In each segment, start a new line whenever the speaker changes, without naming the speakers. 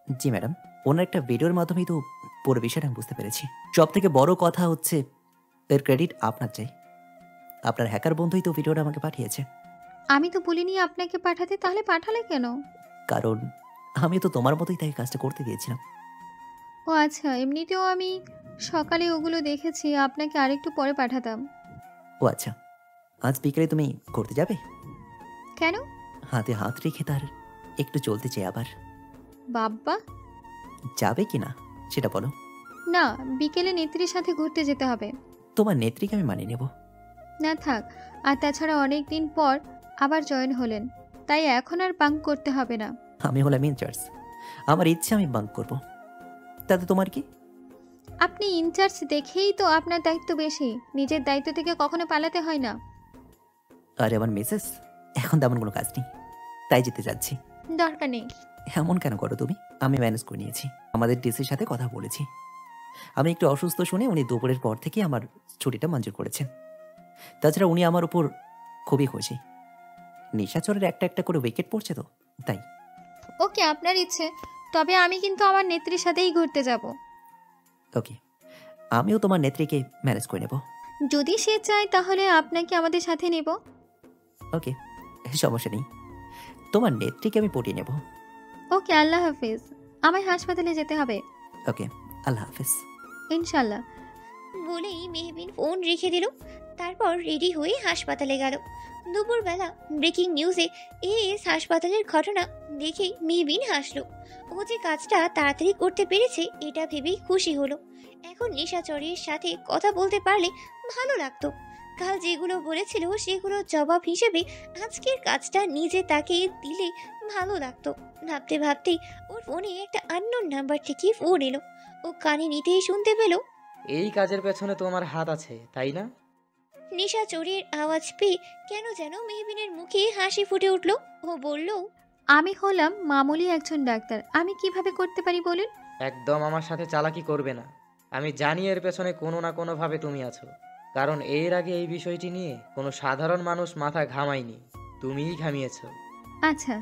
জি madam, ওনার একটা ভিডিওর মাধ্যমেই তো পুরো বিষয়টা আমি বুঝতে পেরেছি। সবথেকে বড় কথা হচ্ছে এর ক্রেডিট আপনার চাই। আপনার হ্যাকার বন্ধুই তো ভিডিওটা আমাকে পাঠিয়েছে।
আমি তো বলিনি আপনাকে পাঠাতে, তাহলে পাঠালে কেন?
কারণ আমি তো তোমার মতোই তাকে কাজটা করতে দিয়েছিলাম।
ও আচ্ছা, এমনিতেও আমি সকালে ওগুলো দেখেছি, আপনাকে আরেকটু পরে পাঠাতাম।
ও আচ্ছা, আজ বিকেলে তুমি ঘুরতে যাবে?
কেন?
হাতে হাত রেখে তার একটু চলতে চাই আবার।
বাব্বা!
যাবে কিনা সেটা বলো।
না, বিকেলে নেত্রীর সাথে ঘুরতে যেতে হবে।
তোমার নেত্রীকে আমি মানিয়ে নেব।
না থাক। আর তাছাড়া অনেক দিন পর আবার জয়েন হলেন, তাই এখন আর বাঙ্ক করতে হবে না।
আমি হলাম ইনচার্জ, আমার ইচ্ছে আমি বাঙ্ক করব। তাতে তোমার কি?
আপনি ইনচার্জ দেখেই তো আপনার দায়িত্ব বেশি, নিজের দায়িত্ব থেকে কখনো পালাতে হয় না।
আরে আমার মিসেস, এখন তেমন কোনো কাজ নেই, তাই যেতে যাচ্ছি।
দরকার নেই।
এমন কেন করো তুমি? আমি ম্যানেজ করে নিয়েছি, আমাদের ডিসির সাথে কথা বলেছি। আমি একটু অসুস্থ শুনে উনি দুপুরের পর থেকে আমার ছুটিটা মঞ্জুর করেছেন। তাছাড়া উনি আমার উপর খুবই খুশি। নিশাচরের একটা একটা করে উইকেট পড়ছে তো, তাই।
ওকে, আপনার ইচ্ছে। তবে আমি কিন্তু আমার নেত্রীর সাথেই ঘুরতে যাব।
ওকে, আমিও তোমার নেত্রীকে ম্যানেজ করে নেব।
যদি সে চায় তাহলে আপনাকে আমাদের সাথে নেব।
ওকে, সমস্যা নেই, তোমার নেত্রীকে আমি পটিয়ে নেব।
ওকে, আল্লাহ হাফিজ। আমায় হাসপাতালে যেতে হবে।
ওকে, আল্লাহ হাফিজ।
ইনশাল্লাহ।
বলেই মেহবিন ফোন রেখে দিল। তারপর রেডি হয়ে হাসপাতালে গেল। দুপুরবেলা ব্রেকিং নিউজে এএস হাসপাতালের ঘটনা দেখেই মেহবিন হাসলো। ও যে কাজটা তাড়াতাড়ি করতে পেরেছে এটা ভেবেই খুশি হলো। এখন নিশাচরের সাথে কথা বলতে পারলে ভালো লাগতো। কাল যেগুলো বলেছিল সেগুলো জবাব হিসেবে আজকের কাজটা নিজে তাকে দিলে ভালো লাগতো। ভাবতে ভাবতেই ওর ফোনে একটা আননোন নাম্বার থেকে ফোন এলো। ও কানে নিতেই শুনতে পেল
এই কাজের পেছনে তোমার হাত আছে, তাই না?
নিশাচরের আওয়াজ পেয়ে কেন যেন মেহবিনের মুখে হাসি ফুটে উঠল। ও বলল,
আমি হলাম মামুলি একজন ডাক্তার, আমি কিভাবে করতে পারি বলুন?
একদম আমার সাথে চালাকি করবে না। আমি জানি এর পেছনে কোনো না কোনোভাবে তুমি আছো, কারণ এর আগে এই বিষয়টি নিয়ে কোনো সাধারণ মানুষ মাথা ঘামায়নি, তুমিই ঘামিয়েছো।
আচ্ছা,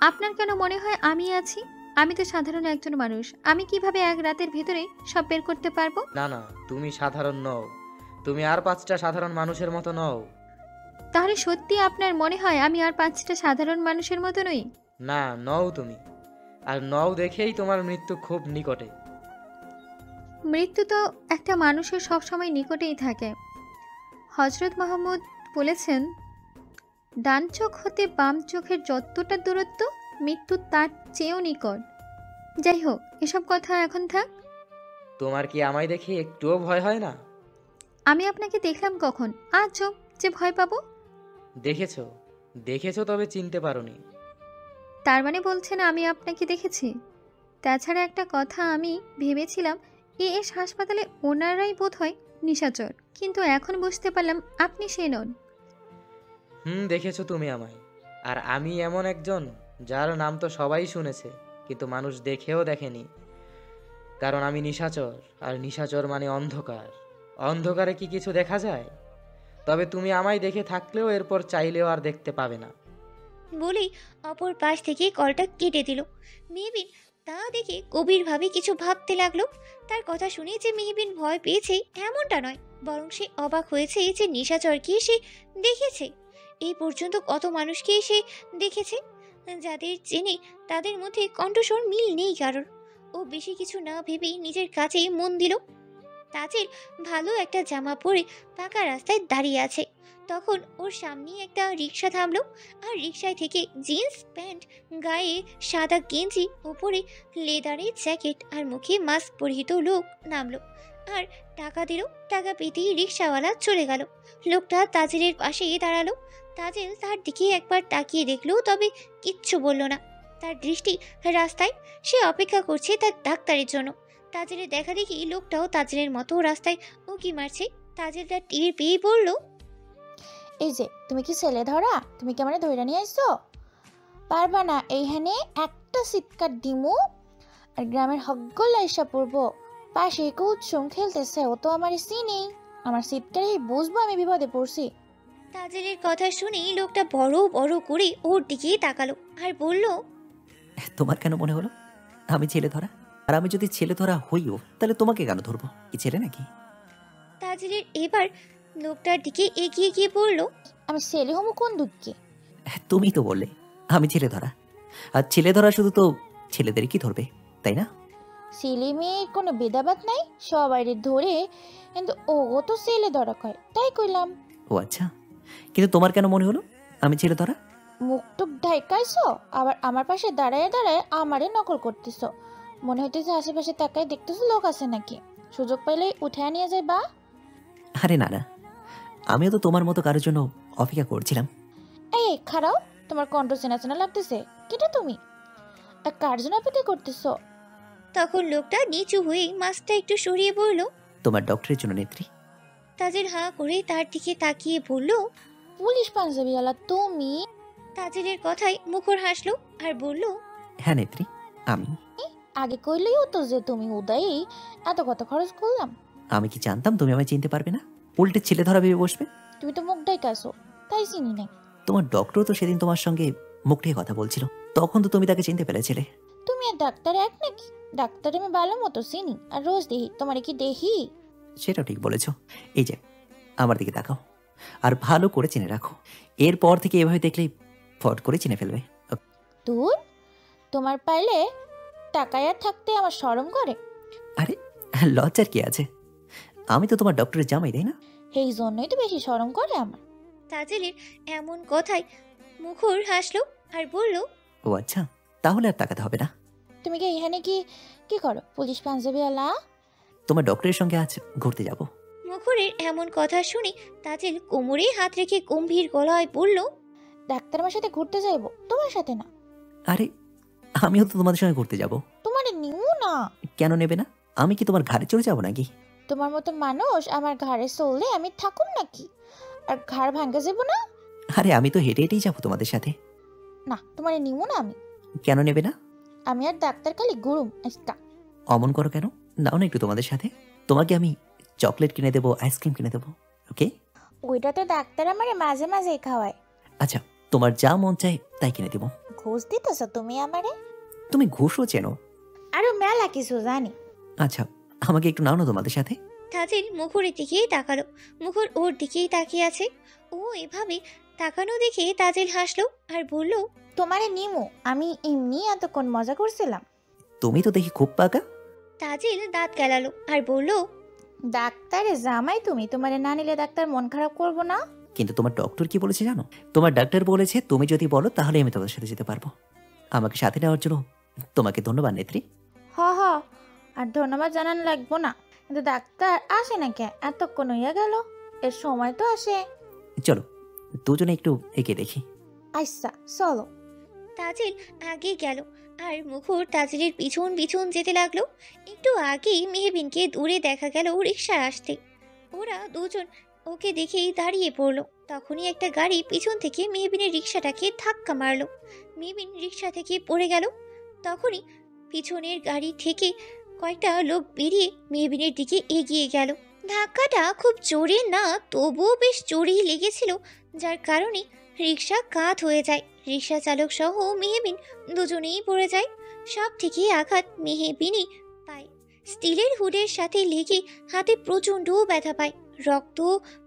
আপনার কেন মনে হয় আমি আছি? আমি তো সাধারণ একজন মানুষ, আমি কিভাবে এক রাতের ভেতরে সব বের করতে পারবো?
না না, তুমি সাধারণ নও, তুমি আর 5টা সাধারণ মানুষের মতো নও।
তাহলে সত্যি আপনার মনে হয় আমি আর 5টা সাধারণ মানুষের মতো নই?
না, নও তুমি। আর নও দেখেই তোমার মৃত্যু খুব নিকটে।
মৃত্যু তো একটা মানুষের সবসময় নিকটেই থাকে। হজরত মোহাম্মদ বলেছেন, ডান চোখ হতে বাম চোখের যতটা দূরত্ব, মৃত্যু তার চেয়েও নিকট। যাই হোক, এসব কথা এখন থাক।
তোমার কি আমায় দেখে একটুও ভয় হয় না?
আমি আপনাকে দেখলাম কখন, আজব যে ভয় পাবো?
দেখেছো, দেখেছো তবে চিনতে পারোনি।
তার মানে বলছেন আমি আপনাকে দেখেছি? তাছাড়া একটা কথা, আমি ভেবেছিলাম এএস হাসপাতালে ওনারাই বোধ হয় নিশাচর, কিন্তু এখন বুঝতে পারলাম আপনি সে নন।
দেখেছো তুমি আমায়। আর আমি এমন একজন যার নাম তো সবাই শুনেছে, কিন্তু মানুষ দেখেও দেখেনি। কারণ আমি নিশাচর, আর নিশাচর মানে অন্ধকার। অন্ধকারে কি কিছু দেখা যায়? তবে তুমি আমায় দেখে থাকলেও এরপর চাইলেও আর দেখতে পাবে না।
বলেই অপর পাশ থেকে কলটা কেটে দিল। মেহবিন তা দেখে গভীরভাবে কিছু ভাবতে লাগলো। তার কথা শুনে যে মেহবিন ভয় পেয়েছে এমনটা নয়, বরং সে অবাক হয়েছে যে নিশাচরকে সে দেখেছে। এই পর্যন্ত কত মানুষকে সে দেখেছে, যাদের চেনে তাদের মধ্যে কণ্ঠস্বর মিল নেই কারোর। ও বেশি কিছু না ভেবেই নিজের কাছে মন দিল। তাজেল ভালো একটা জামা পরে পাকা রাস্তায় দাঁড়িয়ে আছে। তখন ওর সামনে একটা রিক্সা থামলো। আর রিক্সায় থেকে জিন্স প্যান্ট, গায়ে সাদা গেঞ্জি, ওপরে লেদারের জ্যাকেট আর মুখে মাস্ক পরিহিত লোক নামলো। আর টাকা দিল। টাকা পেতেই রিক্সাওয়ালা চলে গেল। লোকটা তাজেলের পাশে দাঁড়ালো। তাজেল তার দিকে একবার তাকিয়ে দেখলো, তবে কিচ্ছু বলল না। তার দৃষ্টি রাস্তায়, সে অপেক্ষা করছে তার ডাক্তারের জন্য। তাজেলের দেখা দেখি লোকটাও তাজেলের মতো রাস্তায় উঁকি মারছে। তাজেলটা টের পেয়ে বলল,
এই যে তুমি কি ছেলে ধরা? তুমি কি আমারে ধইরা নিয়ে আইছো? পারবা না এইখানে একটা চিৎকার দিমু আর গ্রামের হকগুলো এসে পড়বো। পাশে কুৎসুম খেলতেছে, ও তো আমার চিনি, আমার চিৎকারেই বুঝবো আমি বিপদে পড়ছি।
তাজেলের কথা শুনেই লোকটা বড় বড় করে ওর দিকেই তাকালো আর বলল,
তোমার কেন মনে হলো আমি ছেলে ধরা? আর আমি যদি ছেলে ধরা হইও তাহলে তোমাকে কেন ধরবো? কি ছেলে নাকি?
তাজিলের এবার লোকটার দিকে এগিয়ে গিয়ে বলল,
আমি ছেলে হমু কোন দুঃখে?
তুমি তো বললে আমি ছেলে ধরা, আর ছেলে ধরা শুধু তো ছেলেদেরই কি ধরবে, তাই না?
ছেলে মেয়ের কোনো ভেদাভেদ নাই, সবাই ধরে, কিন্তু ও তো ছেলে ধরা কয়, তাই কইলাম।
ও আচ্ছা, কিন্তু তোমার কেন মনে হলো আমি ছেলে ধরা?
মুখ টুক ঢাইকাইছো, আবার আমার পাশে দাঁড়ায় দাঁড়ায় আমারে নকল করতেছো। মনে হইতেছে আশেপাশে তাকায় দেখতেছো লোক আছে নাকি, সুযোগ পাইলেই উঠে নিয়ে যায়। বা
আরে না না, আমিও তো তোমার মতো কারোর জন্য অপেক্ষা করছিলাম।
এই খারাও, তোমার কণ্ঠ চেনা চেনা লাগতেছে, কেটা তুমি? আর কার জন্য অপেক্ষা করতেছো?
তখন লোকটা নিচু হয়ে মাছটা একটু সরিয়ে বলল।
তোমার ডক্টরের জন্য নেত্রী।
তাজিল হাঁ করে তার দিকে তাকিয়ে বলল।
পুলিশ পাঞ্জাবিওয়ালা তুমি?
তাজিলের কথায় মুখর হাসলো আর বলল,
হ্যাঁ নেত্রী, আমি।
আগে কইলেই হতো যে তুমি উদয়ী, এত কত খরচ করলাম।
আমি কি জানতাম তুমি আমায় চিনতে পারবে না, উল্টে ছেলে ধরা ভেবে বসবে?
তুমি তো মুখ ডাইকাছো, তাই চিনি নাই।
তোমার ডক্টর তো সেদিন তোমার সঙ্গে মুখ ঢেকে কথা বলছিল, তখন তো তুমি তাকে চিনতে পেরেছিলে।
তুমি আর ডাক্তার এক নাকি? ডাক্তার আমি ভালো মতো চিনি, আর রোজ দেখি, তোমার কি দেখি?
সেটাও ঠিক বলেছো। এই যে আমার দিকে তাকাও, আর ভালো করে চিনে রাখো, এরপর থেকে এভাবে দেখলেই ফট করে চিনে ফেলবে।
দূর, তোমার পাইলে টাকায় আর থাকতে আমার শরম করে।
আরে লজ্জার কি আছে, আমি তো তোমার ডক্টরের জামাই, তাই না?
এই জন্যই তো বেশি শরম করে আমার।
তাজিলের এমন কথায় মুখর হাসলো আর বলল,
ও আচ্ছা, তাহলে আর তাকাতে হবে না।
তুমি কি এখানে কি কি করো পুলিশ পাঞ্জাবিওয়ালা?
তোমার ডক্টরের সঙ্গে আজ ঘুরতে যাব।
মুখরের এমন কথা শুনে তাজিল কোমরে হাত রেখে গম্ভীর গলায় বলল,
ডাক্তার আমার সাথে ঘুরতে যাইবো, তোমার সাথে না।
আরে আমিও তো তোমাদের সঙ্গে ঘুরতে যাব।
তোমার নিউ না।
কেন নেবে না? আমি কি তোমার ঘাড়ে চড়ে যাবো নাকি?
তোমার মতো মানুষ আমার ঘাড়ে চললে আমি থাকুম নাকি? আর ঘাড় ভাঙ্গা যাবো না?
আরে আমি তো হেঁটে হেঁটেই যাবো তোমাদের সাথে।
না, তোমার নিউ না আমি।
কেন নেবে না?
আমি আর ডাক্তার খালি গুরুম আজকা।
অমন করো কেন, নাও না একটু তোমাদের সাথে। তোমাকে আমি চকলেট কিনে দেবো, আইসক্রিম কিনে দেবো, ওকে?
ওইটা তো ডাক্তার আমারে মাঝে মাঝেই খাওয়ায়।
আচ্ছা, তোমার যা মন চায় তাই কিনে দেবো।
ঘুষ দিতেছ তুমি আমারে?
তুমি ঘুষও চেনো?
আরো মেলা কিছু জানি।
আচ্ছা, আমাকে একটু নাও না তোমাদের সাথে।
তাজিল মুখরের দিকেই তাকালো। মুখর ওর দিকেই তাকিয়ে আছে। ও এভাবে তাকানো দেখে তাজিল হাসলো আর বলল,
তোমারে নিমু, আমি এমনি এতক্ষণ মজা করছিলাম।
তুমি তো দেখি খুব পাকা।
তাজিল দাঁত গেলালো আর বলল,
ডাক্তারে জামাই তুমি, তোমারে না নিলে ডাক্তার মন খারাপ করবো না?
কিন্তু তোমার ডক্টর কি বলেছে জানো? তোমার ডাক্তার বলেছে তুমি যদি বলো তাহলে আমি তোমাদের সাথে যেতে পারবো। আমাকে সাথে নেওয়ার জন্য তোমাকে ধন্যবাদ নেত্রী।
হ হ, আর ধন্যবাদ জানান লাগবো না, কিন্তু ডাক্তার আসে না কে? এতক্ষণ হইয়া গেল, এর সময় তো আসে।
চলো দুজনে একটু এগিয়ে দেখি।
আচ্ছা চলো।
তাজিল আগে গেল আর মুখর তাজিলের পিছন পিছন যেতে লাগলো। একটু আগেই মেহবিনকে দূরে দেখা গেল রিকশা আসতে। ওরা দুজন ওকে দেখেই দাঁড়িয়ে পড়লো। তখনই একটা গাড়ি পিছন থেকে মেহবিনের রিকশাটাকে ধাক্কা মারলো। মেহবিন রিকশা থেকে পড়ে গেল। তখনই পিছনের গাড়ি থেকে কয়েকটা লোক বেরিয়ে মেহবিনের দিকে এগিয়ে গেল। ধাক্কাটা খুব জোরে না, তবুও বেশ জোরেই লেগেছিল, যার কারণে রিকশা কাত হয়ে যায়। রিকশা চালক সহ মেহবিন দুজনেই পড়ে যায়। সব থেকে আঘাত মেহবিনই পায়। স্টিলের হুডের সাথে লেগে হাতে প্রচণ্ড ব্যথা পায়। রক্ত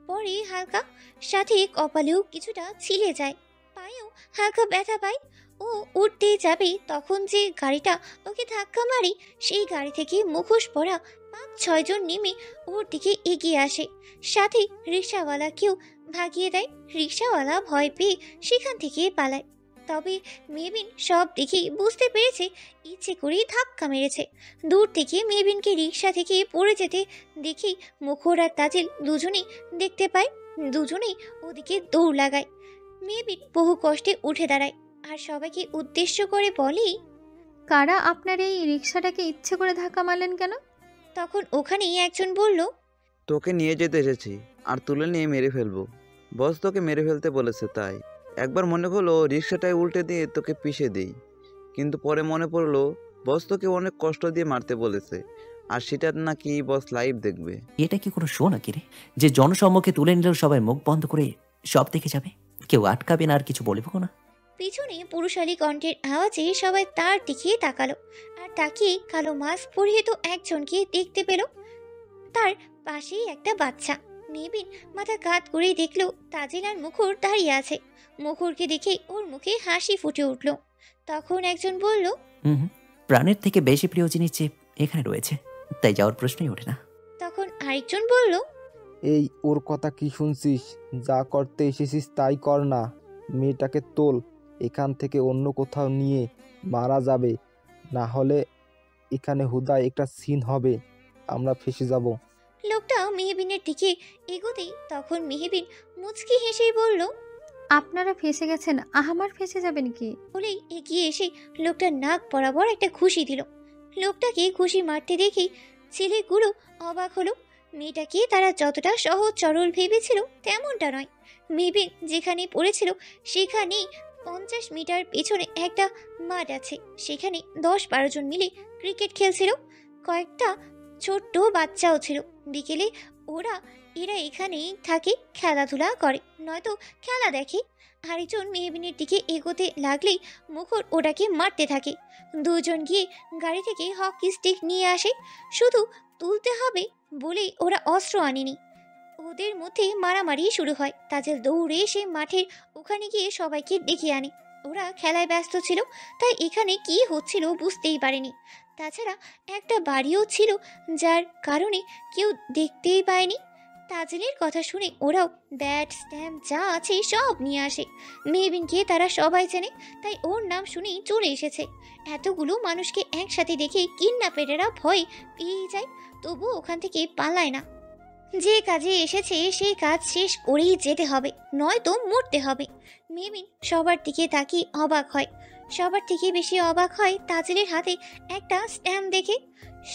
পড়ে হালকা, সাথে কপালেও কিছুটা ছিলে যায়। পায়েও হালকা ব্যথা পায়। ও উঠতে যাবে তখন যে গাড়িটা ওকে ধাক্কা মারে, সেই গাড়ি থেকে মুখোশ পরা 5-6 জন নেমে ওর দিকে এগিয়ে আসে। সাথে রিকশাওয়ালাকেও ভাগিয়ে দেয়। রিকশাওয়ালা ভয় পেয়ে সেখান থেকে পালায়। তবে মেহবিন সব দেখেই বুঝতে পেরেছে ইচ্ছে করেই ধাক্কা মেরেছে। দূর থেকে মেহবিনকে রিকশা থেকে পড়ে যেতে দেখেই মুখর আর তাজিল দুজনেই দেখতে পায়। দুজনেই ওদিকে দৌড় লাগায়। মেহবিন বহু কষ্টে উঠে দাঁড়ায় আর সবাইকে উদ্দেশ্য করে বলে,
কারা আপনার এই রিক্সাটাকে ইচ্ছে করে ধাক্কা মারলেন কেন?
তখন ওখানেই একজন বলল,
তোকে নিয়ে যেতে এসেছি, আর তুলে নিয়ে মেরে ফেলবো। বস তোকে মেরে ফেলতে বলেছে, তাই একবার মনে হলো রিক্সাটায় উল্টে দিয়ে তোকে পিষে দিই, কিন্তু পরে মনে পড়লো বস তোকে অনেক কষ্ট দিয়ে মারতে বলেছে, আর সেটা নাকি বস লাইভ দেখবে।
এটা কি কোনো শো নাকি রে, যে জনসম্মুখে তুলে নিলেও সবাই মুখ বন্ধ করে সব দেখে যাবে, কেউ আটকাবে না আর কিছু বলবো না?
পিছনে পুরুষালী কণ্ঠের আওয়াজে সবাই তার দিকে তাকালো, আর তাকিয়ে কালো মাস্ক পরিহিত একজনকে দেখতে পেল। তার পাশেই একটা বাচ্চা। মেবিন মাথা কাত করেই দেখলো তাজিল আর মুখর দাঁড়িয়ে আছে। মুখরকে দেখে ওর মুখে হাসি ফুটে উঠল। তখন একজন বলল,
হুম হুম, প্রাণের থেকে বেশি প্রিয় জিনিস যে এখানে রয়েছে, তাই যাওয়ার প্রশ্নই ওঠে না।
তখন আরেকজন বলল,
এই ওর কথা কি শুনছিস? যা করতে এসেছিস তাই কর না। মেয়েটাকে তোল, এখান থেকে অন্য কোথাও নিয়ে মারা যাবে, না হলে এখানে হুদায় একটা সিন হবে, আমরা ফেঁসে যাব।
লোকটা মেহবিনের দিকে এগোতেই তখন মেহবিন মুচকি হেসেই বলল,
আপনারা ফেঁসে গেছেন, আমার ফেঁসে যাবেন কি?
বলেই এগিয়ে এসে লোকটার নাক বরাবর একটা ঘুষি দিল। লোকটাকে ঘুষি মারতে দেখেই ছেলেগুলো অবাক হলো। মেয়েটাকে তারা যতটা সহজ সরল ভেবেছিল তেমনটা নয়। মেহবিন যেখানে পড়েছিল সেখানেই 50 মিটার পেছনে একটা মাঠ আছে। সেখানে 10-12 জন মিলে ক্রিকেট খেলছিল। কয়েকটা ছোট্ট বাচ্চাও ছিল। বিকেলে এরা এখানেই থাকে, খেলাধুলা করে, নয়তো খেলা দেখে। আরেকজন মেহবিনের দিকে এগোতে লাগলেই মুখর ওটাকে মারতে থাকে। দুজন গিয়ে গাড়ি থেকে হকি স্টিক নিয়ে আসে। শুধু তুলতে হবে বলেই ওরা অস্ত্র আনেনি। ওদের মধ্যে মারামারি শুরু হয়। তাজেল দৌড়ে সেই মাঠের ওখানে গিয়ে সবাইকে ডেকে আনে। ওরা খেলায় ব্যস্ত ছিল, তাই এখানে কি হচ্ছিল বুঝতেই পারেনি। তাছাড়া একটা বাড়িও ছিল, যার কারণে কেউ দেখতেই পায়নি। তাজেলের কথা শুনে ওরাও ব্যাট স্ট্যাম্প যা আছে সব নিয়ে আসে। মেহবিনকে তারা সবাই চেনে, তাই ওর নাম শুনেই চলে এসেছে। এতগুলো মানুষকে একসাথে দেখে কিডন্যাপেরা ভয় পেয়ে যায়, তবু ওখান থেকে পালায় না। যে কাজে এসেছে সেই কাজ শেষ করেই যেতে হবে, নয়তো মরতে হবে। মেহবিন সবার দিকে তাকিয়ে অবাক হয়। সবার থেকে বেশি অবাক হয় তাজেলের হাতে একটা স্ট্যাম্প দেখে।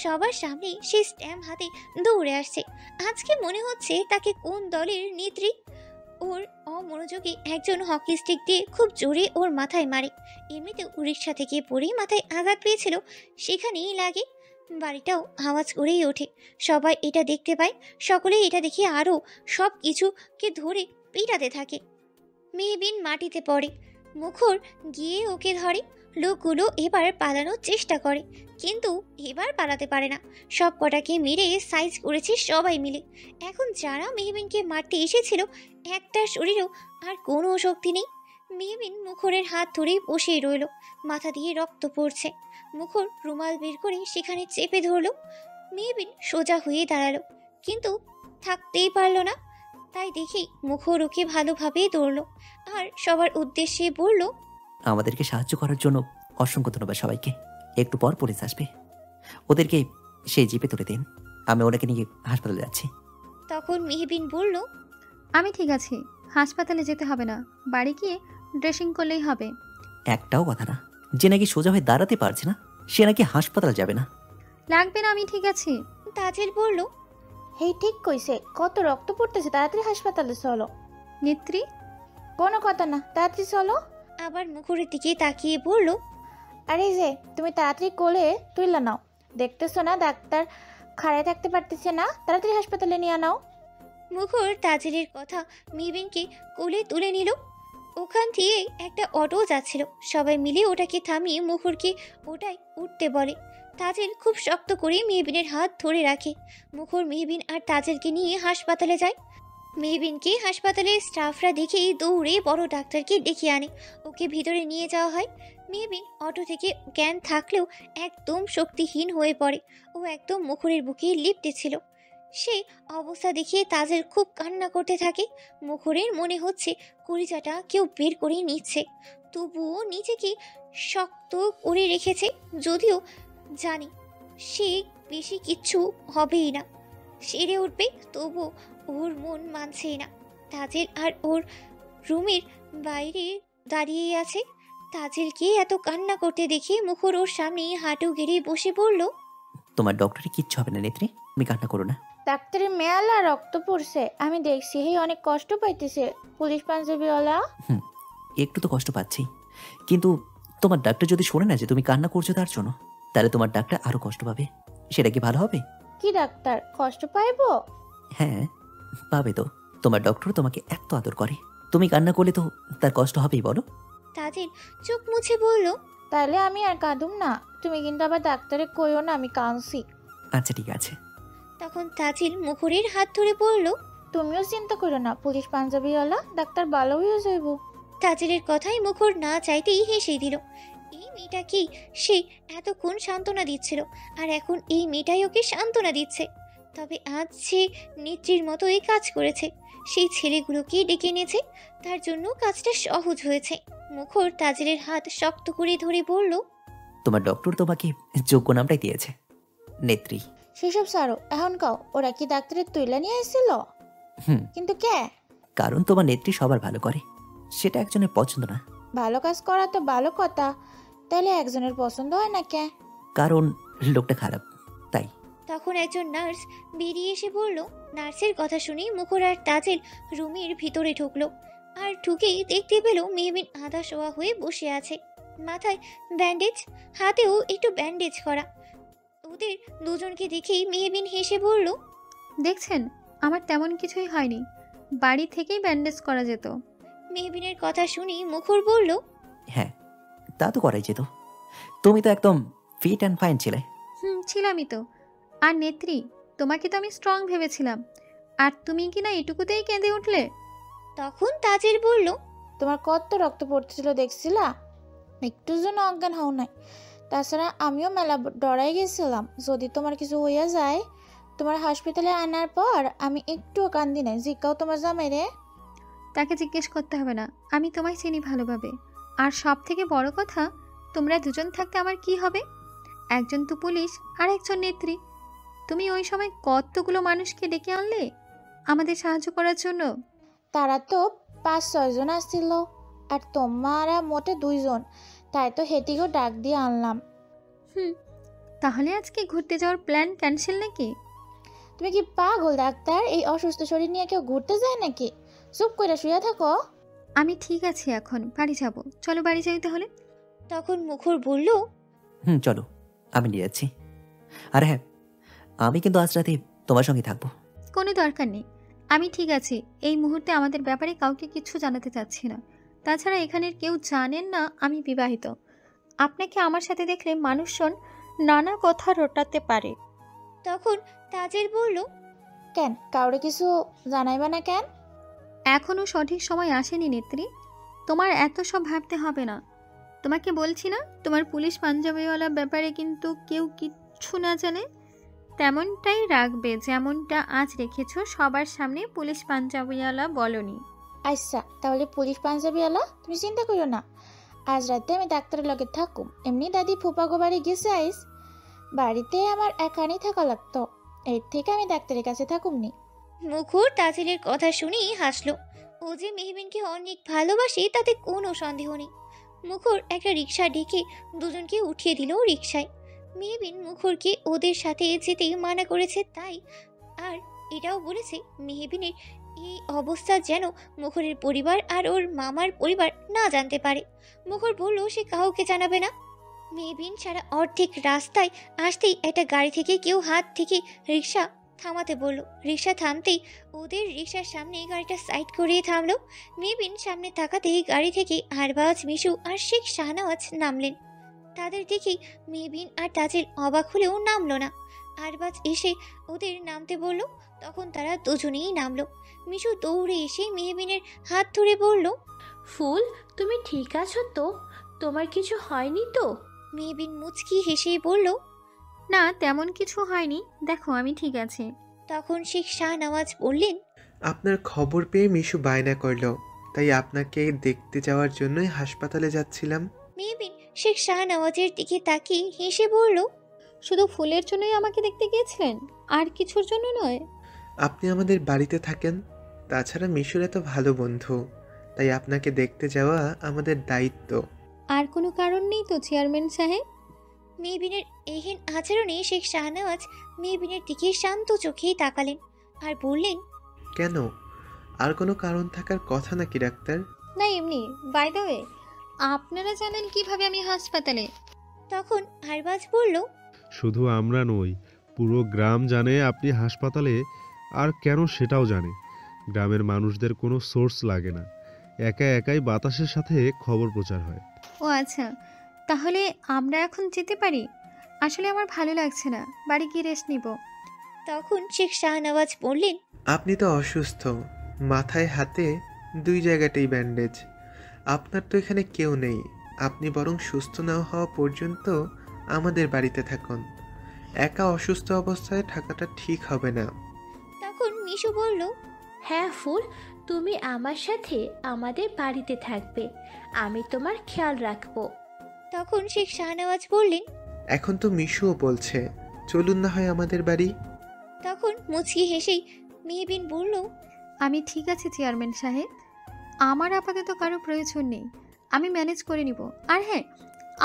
সবার সামনে সেই স্ট্যাম্প হাতে দৌড়ে আসছে। আজকে মনে হচ্ছে তাকে কোন দলের নেত্রী। ওর অমনোযোগে একজন হকি স্টিক দিয়ে খুব জোরে ওর মাথায় মারে। এমনিতেও রিক্সা থেকে পড়ে মাথায় আঘাত পেয়েছিল, সেখানেই লাগে। বাড়িটাও আওয়াজ করেই ওঠে। সবাই এটা দেখতে পায়। সকলেই এটা দেখে আরও সব কিছুকে ধরে পিটাতে থাকে। মেহবিন মাটিতে পড়ে। মুখর গিয়ে ওকে ধরে। লোকগুলো এবার পালানোর চেষ্টা করে, কিন্তু এবার পালাতে পারে না। সব কটাকে মেরে সাইজ করেছে সবাই মিলে। এখন যারা মেহবিনকে মারতে এসেছিল, একটা শরীরেও আর কোনো শক্তি নেই। মেহবিন মুখরের হাত ধরে বসেই রইল। মাথা দিয়ে রক্ত পড়ছে। মুখর রুমাল বের করে সেখানে চেপে ধরল। মেহবিন সোজা হয়ে দাঁড়ালো, কিন্তু থাকতেই পারল না। তাই দেখেই মুখর ওকে ভালোভাবে ধরল আর সবার উদ্দেশ্যে বলল,
আমাদেরকে সাহায্য করার জন্য অসংখ্য ধন্যবাদ সবাইকে। একটু পর পুলিশ আসবে, ওদেরকে সেই জিপে তুলে দিন। আমি ওনাকে নিয়ে হাসপাতালে যাচ্ছি।
তখন মেহবিন বলল,
আমি ঠিক আছি, হাসপাতালে যেতে হবে না, বাড়ি গিয়ে ড্রেসিং করলেই হবে।
একটাও কথা না, যে নাকি সোজা হয়ে দাঁড়াতে পারছে না সে নাকি হাসপাতাল যাবে না।
লাগবে না, আমি ঠিক আছি।
তাজেল বলল,
হেই ঠিক কইছে, কত রক্ত পড়তেছে, তাড়াতাড়ি হাসপাতালে চলো।
নেত্রী,
কোনো কথা না, তাড়াতাড়ি চলো।
আবার মুখরের দিকে তাকিয়ে বলল,
আরে এই যে তুমি তাড়াতাড়ি কোলে তুইলা নাও, দেখতেছো না ডাক্তার খাড়ায় থাকতে পারতেছে না, তাড়াতাড়ি হাসপাতালে নিয়ে নাও।
মুখর তাজেলের কথা মেহবিনকে কোলে তুলে নিল। ওখান থেকে একটা অটো যাচ্ছিল। সবাই মিলে ওটাকে থামিয়ে মুখরকে ওটাই উঠতে বলে। তাজেল খুব শক্ত করে মেহবিনের হাত ধরে রাখে। মুখর মেহবিন আর তাজেলকে নিয়ে হাসপাতালে যায়। মেহবিনকে হাসপাতালের স্টাফরা দেখেই দৌড়ে বড় ডাক্তারকে ডেকে আনে। ওকে ভিতরে নিয়ে যাওয়া হয়। মেহবিন অটো থেকে জ্ঞান থাকলেও একদম শক্তিহীন হয়ে পড়ে। ও একদম মুখরের বুকে লিপ্টে ছিল। সে অবস্থা দেখে তাজেল খুব কান্না করতে থাকে। মুখরের মনে হচ্ছে কলিজাটা কেউ বের করে নিচ্ছে, তবুও নিজেকে শক্ত করে রেখেছে। যদিও জানি সে বেশি কিচ্ছু হবেই না, সেরে উঠবে, তবুও ওর মন মানছেই না। তাজেল আর ওর রুমের বাইরে দাঁড়িয়ে আছে। তাজেলকে এত কান্না করতে দেখে মুখর ওর সামনে হাঁটু গেড়ে বসে পড়ল।
তোমার ডক্টরে কিচ্ছু হবে না নেত্রী, তুমি কান্না করো না।
ডাক্তারের মেয়ালা রক্ত পড়ছে, আমি দেখছি, হে অনেক কষ্ট পাইতেছে পুলিশ পাঞ্জাবিওয়ালা।
একটু তো কষ্ট পাচ্ছি, কিন্তু তোমার ডাক্তার যদি শোনে না যে তুমি কান্না করছো তার জন্য, তাহলে তোমার ডাক্তার আরো কষ্ট পাবে। সেটা কি ভালো হবে?
কি ডাক্তার কষ্ট পাইবো?
হ্যাঁ পাবে তো, তোমার ডক্টর তোমাকে এত আদর করে, তুমি কান্না করলে তো তার কষ্ট হবেই বলো।
তাজিল চোখ মুছে বলল,
তাহলে আমি আর কাঁদুম না। তুমি কিন্তু আবার ডাক্তারে কইও না আমি কাঁদছি।
আচ্ছা ঠিক আছে।
তখন তাজিল মুখরের হাত ধরে বলল,
তুমিও চিন্তা করো না, পুলিশ পাঞ্জাবিওয়ালা ডাক্তার ভালো হয়ে যাইব।
তাজিলের কথায় মুখর না চাইতেই হেসে দিল। এই মেয়েটা কি, সে এতক্ষণ সান্ত্বনা দিচ্ছিল আর এখন এই মেয়েটাই ওকে সান্ত্বনা দিচ্ছে। তবে আজ সে নেত্রীর মতোই কাজ করেছে, সেই ছেলেগুলোকে ডেকে এনেছে, তার জন্য কাজটা সহজ হয়েছে। মুখর তাজিলের হাত শক্ত করে ধরে বলল,
তোমার ডক্টর তোমাকে যোগ্য নামটাই দিয়েছে, নেত্রী।
সেসব সারো, এখন কাও ওরা কি ডাক্তারের তুইলা নিয়ে এসেছিল?
হুম,
কিন্তু কে?
কারণ তোমার নেত্রী সবার ভালো করে, সেটা একজনের পছন্দ না।
ভালো কাজ করা তো ভালো কথা, তাহলে একজনের পছন্দ হয় না কে?
কারণ লোকটা খারাপ, তাই।
তখন একজন নার্স বেরিয়ে এসে বলল। নার্সের কথা শুনে মুখর আর তাজিল রুমের ভিতরে ঢুকলো, আর ঢুকেই দেখতে পেল মেহবিন আধা শোয়া হয়ে বসে আছে, মাথায় ব্যান্ডেজ, হাতেও একটু ব্যান্ডেজ করা। ওদের দুজনকে দেখেই মেহবিন হেসে বলল,
দেখছেন, আমার তেমন কিছুই হয়নি, বাড়ি থেকেই ব্যান্ডেজ করা যেত।
মেহবিনের কথা শুনে মুখর বলল,
হ্যাঁ, তা তো করাই যেত। তুমি তো একদম ফিট অ্যান্ড ফাইন ছিলে।
ছিলামই তো। আর নেত্রী, তোমাকে তো আমি স্ট্রং ভেবেছিলাম, আর তুমি কি না এটুকুতেই কেঁদে উঠলে।
তখন তাজিল বলল,
তোমার কত রক্ত পড়তেছিল দেখছিলা, একটু জন্য অজ্ঞান হও নাই। তাছাড়া আমিও মেলা ডরাই গেছিলাম যদি তোমার কিছু হইয়া যায়। তোমার হাসপাতালে আনার পর আমি একটুও কান্দি নাই। জিজ্ঞাও তোমার জামাই রে।
তাকে জিজ্ঞেস করতে হবে না, আমি তোমায় চিনি ভালোভাবে। আর সব থেকে বড় কথা, তোমরা দুজন থাকতে আমার কি হবে? একজন তো পুলিশ আর একজন নেত্রী। তুমি ওই সময় কতগুলো মানুষকে ডেকে আনলে আমাদের সাহায্য করার জন্য।
তারা তো 5-6 জন আসছিল, আর তোমারা মোটে 2 জন, তাই তো হেঁটিকেও ডাক দিয়ে আনলাম।
তাহলে আজকে ঘুরতে যাওয়ার প্ল্যান ক্যান্সেল নাকি?
তুমি কি পাগল ডাক্তার? এই অসুস্থ শরীর নিয়ে কেউ ঘুরতে যায় নাকি? চুপ করে শুয়ে থাকো।
আমি ঠিক আছি, এখন বাড়ি যাব। চলো বাড়ি যাই তাহলে।
তখন মুখর বলল,
চলো, আমি নিয়ে যাচ্ছি। আর হ্যাঁ, আমি কিন্তু আজ রাতে তোমার সঙ্গে থাকবো।
কোনো দরকার নেই, আমি ঠিক আছি। এই মুহূর্তে আমাদের ব্যাপারে কাউকে কিছু জানাতে চাচ্ছি না। তাছাড়া এখানের কেউ জানেন না আমি বিবাহিত। আপনাকে আমার সাথে দেখলে মানুষজন নানা কথা রটাতে পারে।
তখন তাজিল বলল,
কেন কাউরে কিছু জানাইবা না কেন?
এখনও সঠিক সময় আসেনি নেত্রী, তোমার এত সব ভাবতে হবে না। তোমাকে বলছি না, তোমার পুলিশ পাঞ্জাবিওয়ালা ব্যাপারে কিন্তু কেউ কিচ্ছু না জানে। তেমনটাই রাখবে যেমনটা আজ রেখেছো, সবার সামনে পুলিশ পাঞ্জাবিওয়ালা বলনি।
আচ্ছা, তাহলে পুলিশ পাঞ্জাবিওয়ালা তুমি চিন্তা করো না। আজ রাতে আমি ডাক্তারের লগে থাকুম। এমনি দাদি ফুপাগো বাড়ি গেছে আইস, বাড়িতে আমার একানি থাকা লাগতো, এর থেকে আমি ডাক্তারের কাছে থাকুমনি।
মুখর তাজিলের কথা শুনেই হাসলো। ও যে মেহবিনকে অনেক ভালোবাসে তাতে কোনো সন্দেহ নেই। মুখর একটা রিক্সা ডেকে দুজনকে উঠিয়ে দিল রিক্সায়। মেহবিন মুখরকে ওদের সাথে যেতে মানা করেছে তাই, আর এটাও বলেছে মেহবিনের এই অবস্থা যেন মুখরের পরিবার আর ওর মামার পরিবার না জানতে পারে। মুখর বলল সে কাউকে জানাবে না। মেহবিন সারা অর্ধেক রাস্তায় আসতেই একটা গাড়ি থেকে কেউ হাত থেকে রিক্সা থামাতে বলল। রিক্সা থামতেই ওদের রিক্সার সামনে গাড়িটা সাইড করিয়ে থামলো। মেহবিন সামনে তাকাতেই গাড়ি থেকে আরবাজ, মিশু আর শেখ শাহনওয়াজ নামলেন। তাদের দেখেই মেহবিন আর তাজিল অবাক হলেও নামলো না। আরবাজ এসে ওদের নামতে বলল, তখন তারা দুজনেই নামলো। মিশু দৌড়ে এসে মেহবিনের হাত ধরে বলল,
ফুল, তুমি ঠিক আছো তো? তোমার কিছু হয়নি তো?
মেহবিন মুচকি হেসে বলল,
না, তেমন কিছু হয়নি, দেখো আমি ঠিক আছি।
তখন শেখ শাহনওয়াজ বললেন,
আপনার খবর পেয়ে মিশু বায়না করলো, তাই আপনাকে দেখতে যাওয়ার জন্যই হাসপাতালে যাচ্ছিলাম।
মেহবিন শেখ শাহনওয়াজের দিকে তাকিয়ে হেসে বলল,
শুধু ফুলের জন্যই আমাকে দেখতে গিয়েছিলেন, আর কিছুর জন্য নয়?
আপনি আমাদের বাড়িতে থাকেন, তাছাড়া মিশুর এত ভালো বন্ধু, তাই আপনাকে দেখতে যাওয়া আমাদের দায়িত্ব।
আর কোনো কারণ নেই তো চেয়ারম্যান সাহেব?
মেহবিনের এহেন আচরণে শেখ শাহনওয়াজ মেহবিনের দিকে শান্ত চোখেই তাকালেন আর বললেন,
কেন, আর কোনো কারণ থাকার কথা নাকি ডাক্তার?
না, এমনি। বাই দ্য ওয়ে, আপনারা জানেন কিভাবে আমি হাসপাতালে?
তখন আরবাজ বলল,
শুধু আমরা নই, পুরো গ্রাম জানে আপনি হাসপাতালে। আর কেন সেটাও জানে। গ্রামের মানুষদের কোনো সোর্স লাগে না, একা একাই বাতাসের সাথে খবর প্রচার হয়।
ও আচ্ছা, তাহলে আমরা এখন যেতে পারি? আসলে আমার ভালো লাগছে না, বাড়ি গিয়ে রেস্ট নিব।
তখন শেখ শাহনওয়াজ বললেন,
আপনি তো অসুস্থ, মাথায় হাতে 2 জায়গাতেই ব্যান্ডেজ। আপনার তো এখানে কেউ নেই, আপনি বরং সুস্থ না হওয়া পর্যন্ত আমাদের বাড়িতে থাকুন। একা অসুস্থ অবস্থায় থাকাটা ঠিক হবে না।
তখন মিশু বলল,
হ্যাঁ ফুল, তুমি আমার সাথে আমাদের বাড়িতে থাকবে, আমি তোমার খেয়াল রাখবো।
তখন শেখ শাহনওয়াজ বললেন,
এখন তো মিশুও বলছে, চলুন না হয় আমাদের বাড়ি।
তখন মুচকি হেসেই মেহবিন বলল,
আমি ঠিক আছে চেয়ারম্যান সাহেব, আমার আপাতত কারো প্রয়োজন নেই, আমি ম্যানেজ করে নিব। আর হ্যাঁ,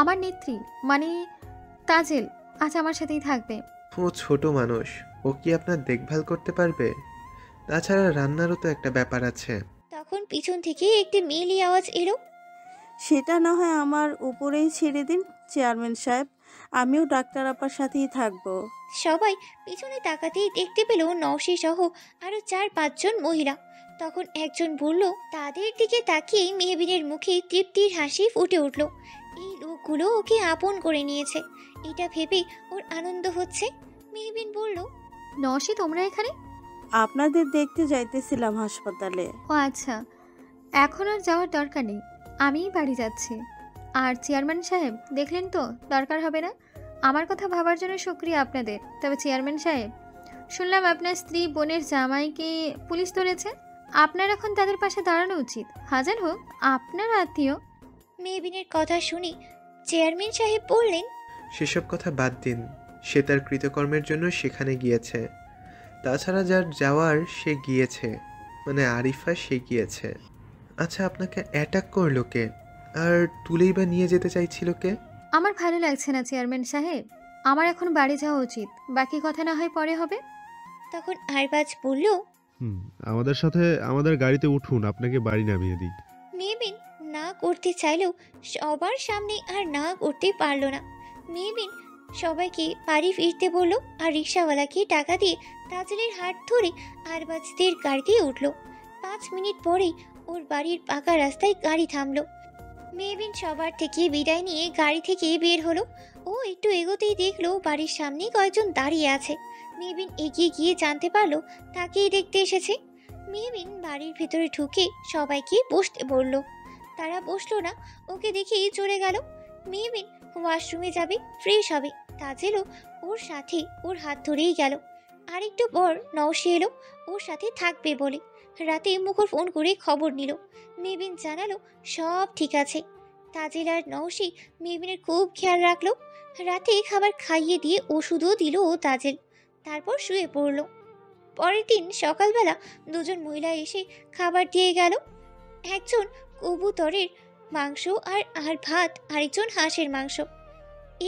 আমার নেত্রী মানে তাজেল আজ আমার সাথেই থাকবে।
ও ছোট মানুষ, ও কি আপনার দেখভাল করতে পারবে? তাছাড়া রান্নারও তো একটা ব্যাপার আছে।
তখন পিছন থেকে একটি মেয়েলি আওয়াজ এলো,
সেটা না হয় আমার উপরেই ছেড়ে দিন চেয়ারম্যান সাহেব, আমিও ডাক্তার আপার সাথেই থাকবো।
সবাই পিছনে তাকাতেই দেখতে পেল নওশী সহ আরো 4-5 জন মহিলা। তখন একজন বলল, তাদের দিকে তাকিয়ে মেহবিনের মুখে তৃপ্তির হাসি ফুটে উঠল। এই লোকগুলো ওকে আপন করে নিয়েছে, এটা ভেবে ওর আনন্দ হচ্ছে। মেহবিন বলল,
নওশী, তোমরা এখানে?
আপনাদের দেখতে যাইতেছিলাম হাসপাতালে।
ও আচ্ছা, এখন আর যাওয়ার দরকার নেই, আমিই বাড়ি যাচ্ছি। আর চেয়ারম্যান সাহেব দেখলেন তো, দরকার হবে না। আমার কথা ভাবার জন্য শুক্রিয়া আপনাদের। তবে চেয়ারম্যান সাহেব, শুনলাম আপনার স্ত্রী বোনের জামাইকে পুলিশ ধরেছে, আপনার এখন তাদের পাশে দাঁড়ানো উচিত, হাজার হোক আপনার আত্মীয়।
মেহবিনের কথা শুনে চেয়ারম্যান সাহেব বললেন,
সেসব কথা বাদ দিন, সে তার কৃতকর্মের জন্য সেখানে গিয়েছে। তাছাড়া যার যাওয়ার সে গিয়েছে, মানে আরিফা, সে গিয়েছে। আচ্ছা, আপনাকে অ্যাটাক করলো কে? আর তুলেই বা নিয়ে যেতে চাইছিল কে?
আমার ভালো লাগছে না চেয়ারম্যান সাহেব, আমার এখন বাড়ি যাওয়া উচিত, বাকি কথা না হয় পরে হবে।
তখন আরবাজ বলল,
আমাদের সাথে আমাদের গাড়িতে উঠুন, আপনাকে বাড়ি নামিয়ে দিই।
মেহবিন না করতে চাইলেও সবার সামনে আর না করতে পারল না। মেহবিন সবাইকে বাড়ি ফিরতে বলল, আর রিক্সাওয়ালাকে টাকা দিয়ে তাজেলের হাত ধরে আরবাজদের গাড়িতে উঠল। 5 মিনিট পরেই ওর বাড়ির পাকা রাস্তায় গাড়ি থামলো। মেহবিন সবার থেকে বিদায় নিয়ে গাড়ি থেকে বের হলো। ও একটু এগোতেই দেখলো বাড়ির সামনে কয়েকজন দাঁড়িয়ে আছে। মেহবিন এগিয়ে গিয়ে জানতে পারলো তাকেই দেখতে এসেছে। মেহবিন বাড়ির ভেতরে ঢুকে সবাইকে বসতে বলল। তারা বসলো না, ওকে দেখেই চলে গেল। মেহবিন ওয়াশরুমে যাবে, ফ্রেশ হবে, তাজেলও ওর সাথে ওর হাত ধরেই গেল। আরেকটু পর নওশী এলো ওর সাথে থাকবে বলে। রাতে মুখর ফোন করে খবর নিল। মেহবিন জানালো সব ঠিক আছে। তাজেল আর নওশী মেহবিনের খুব খেয়াল রাখলো। রাতে খাবার খাইয়ে দিয়ে ওষুধও দিল ও তাজেল, তারপর শুয়ে পড়ল। পরের দিন সকালবেলা 2 জন মহিলা এসে খাবার দিয়ে গেল। একজন কবুতরের মাংস আর ভাত, আরেকজন হাঁসের মাংস।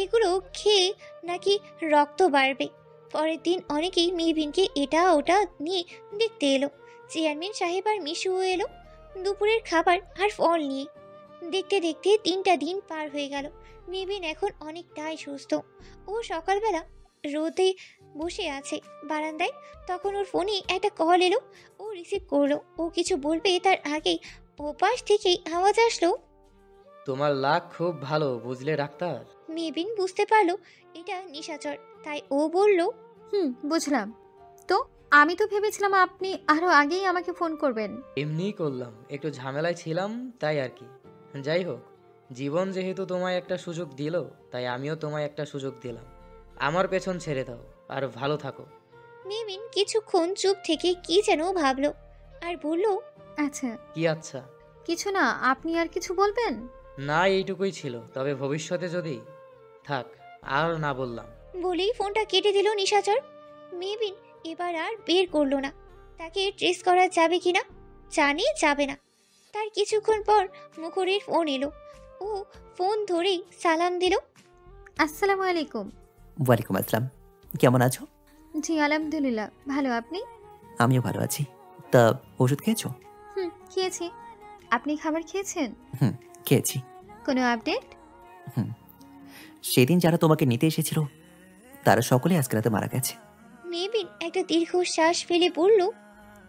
এগুলো খেয়ে নাকি রক্ত বাড়বে। পরের দিন অনেকেই মেহবিনকে এটা ওটা নিয়ে দেখতে এলো। চেয়ারম্যান সাহেব আর মিশুও এলো দুপুরের খাবার আর ফল নিয়ে। দেখতে দেখতে 3টা দিন পার হয়ে গেল। মেহবিন এখন অনেকটাই সুস্থ। ও সকালবেলা রোদে বসে আছে বারান্দায়, তখন ওর ফোনে একটা কল এলো। ও রিসিভ করলো। ও কিছু বলবে তার আগেই ওপাশ থেকেই আওয়াজ আসলো,
তোমার লাক খুব ভালো, বুঝলে ডাক্তার?
মেহবিন বুঝতে পারলো এটা নিশাচর, তাই ও বলল,
বুঝলাম। তো আমি তো ভেবেছিলাম আপনি আরো আগেই আমাকে ফোন করবেন।
এমনিই করলাম, একটু ঝামেলায় ছিলাম তাই আর কি। যাই হোক, জীবন যেহেতু তোমায় একটা সুযোগ দিল, তাই আমিও তোমায় একটা সুযোগ দিলাম। আমার পেছন ছেড়ে দাও আর ভালো থাকো।
মেহবিন কিছুক্ষণ চুপ থেকে কি যেন ভাবলো আর বলল,
আচ্ছা।
কি আচ্ছা?
কিছু না, আপনি আর কিছু বলবেন?
না, এইটুকুই ছিল, তবে ভবিষ্যতে যদি থাক। আর না বললাম।
বলেই ফোনটা কেটে দিল নিশাচর। মেহবিন এবার আর বের করলো না। তাকে ট্রেস করা যাবে কিনা জানি যাবে না। তার কিছুক্ষণ পর মুখরের ফোন এলো। ও ফোন ধরেই সালাম দিল,
আসসালামু আলাইকুম।
ওয়ালাইকুম আসসালাম, কেমন আছো?
জি আলহামদুলিল্লাহ, ভালো, আপনি?
আমিও ভালো আছি। তা ওষুধ খেয়েছো?
খেয়েছি। আপনি খাবার খেয়েছেন?
খেয়েছি।
কোনো আপডেট?
সেদিন যারা তোমাকে নিতে এসেছিল তারা সকলে আজকে রাতে মারা গেছে।
মেহবিন একটা দীর্ঘ শ্বাস ফেলে বলল,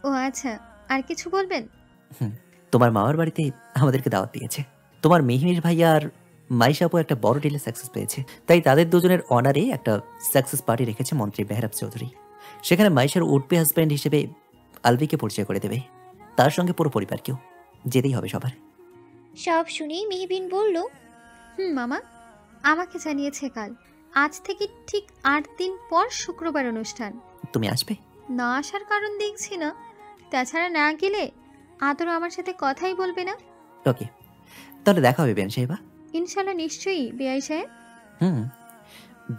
ও আচ্ছা, আর কিছু বলবেন?
তোমার মামার বাড়িতে আমাদেরকে দাওয়াত দিয়েছে। তোমার মিহির ভাইয়া আর মাইশাপু একটা বড় ডিলে সাকসেস পেয়েছে, তাই তাদের দুজনের অনারে একটা সাকসেস পার্টি রেখেছে মন্ত্রী মেহরাব চৌধুরী। সেখানে মাইশার উঠপে হাজব্যান্ড হিসেবে আলভিকে পরিচয় করে দেবে, তার সঙ্গে পুরো পরিবারকেও। যেতেই হবে সবার।
সব শুনেই মেহবিন বলল,
মামা আমাকে জানিয়েছে কাল। আজ থেকে ঠিক ৮ দিন পর শুক্রবার অনুষ্ঠান।
তুমি আসবে?
না আসার কারণ দেখছি না। তাছাড়া না গেলে আদর আমার সাথে কথাই বলবে না।
ওকে, তাহলে দেখা হবে বেআইন সাহেবা।
ইনশাল্লাহ, নিশ্চয়ই বেআই সাহেব।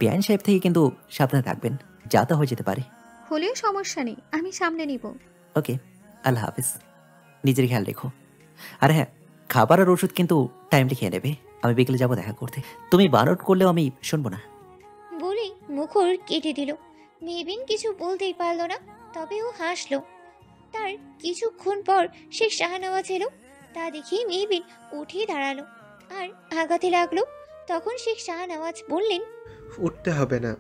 বেআইন সাহেব থেকে কিন্তু সাবধানে থাকবেন, যা তা হয়ে যেতে পারে।
হলেও সমস্যা নেই, আমি সামনে নিব।
ওকে, আল্লাহ হাফিজ। নিজের খেয়াল রেখো। আর হ্যাঁ, খাবার আর ওষুধ কিন্তু টাইমলি খেয়ে নেবে। আমি বিকেলে যাবো দেখা করতে। তুমি বানট করলেও আমি শুনবো না।
বলেই মুখর কেটে দিল। মেহবিন কিছু বলতেই পারল না, তবে ও হাসলো। তার কিছুক্ষণ পর শেখ শাহনওয়াজ এলো। তা দেখে মেহবিন উঠে দাঁড়ালো আর আগাতে লাগলো। তখন শেখ শাহনওয়াজ বললেন,
উঠতে হবে না।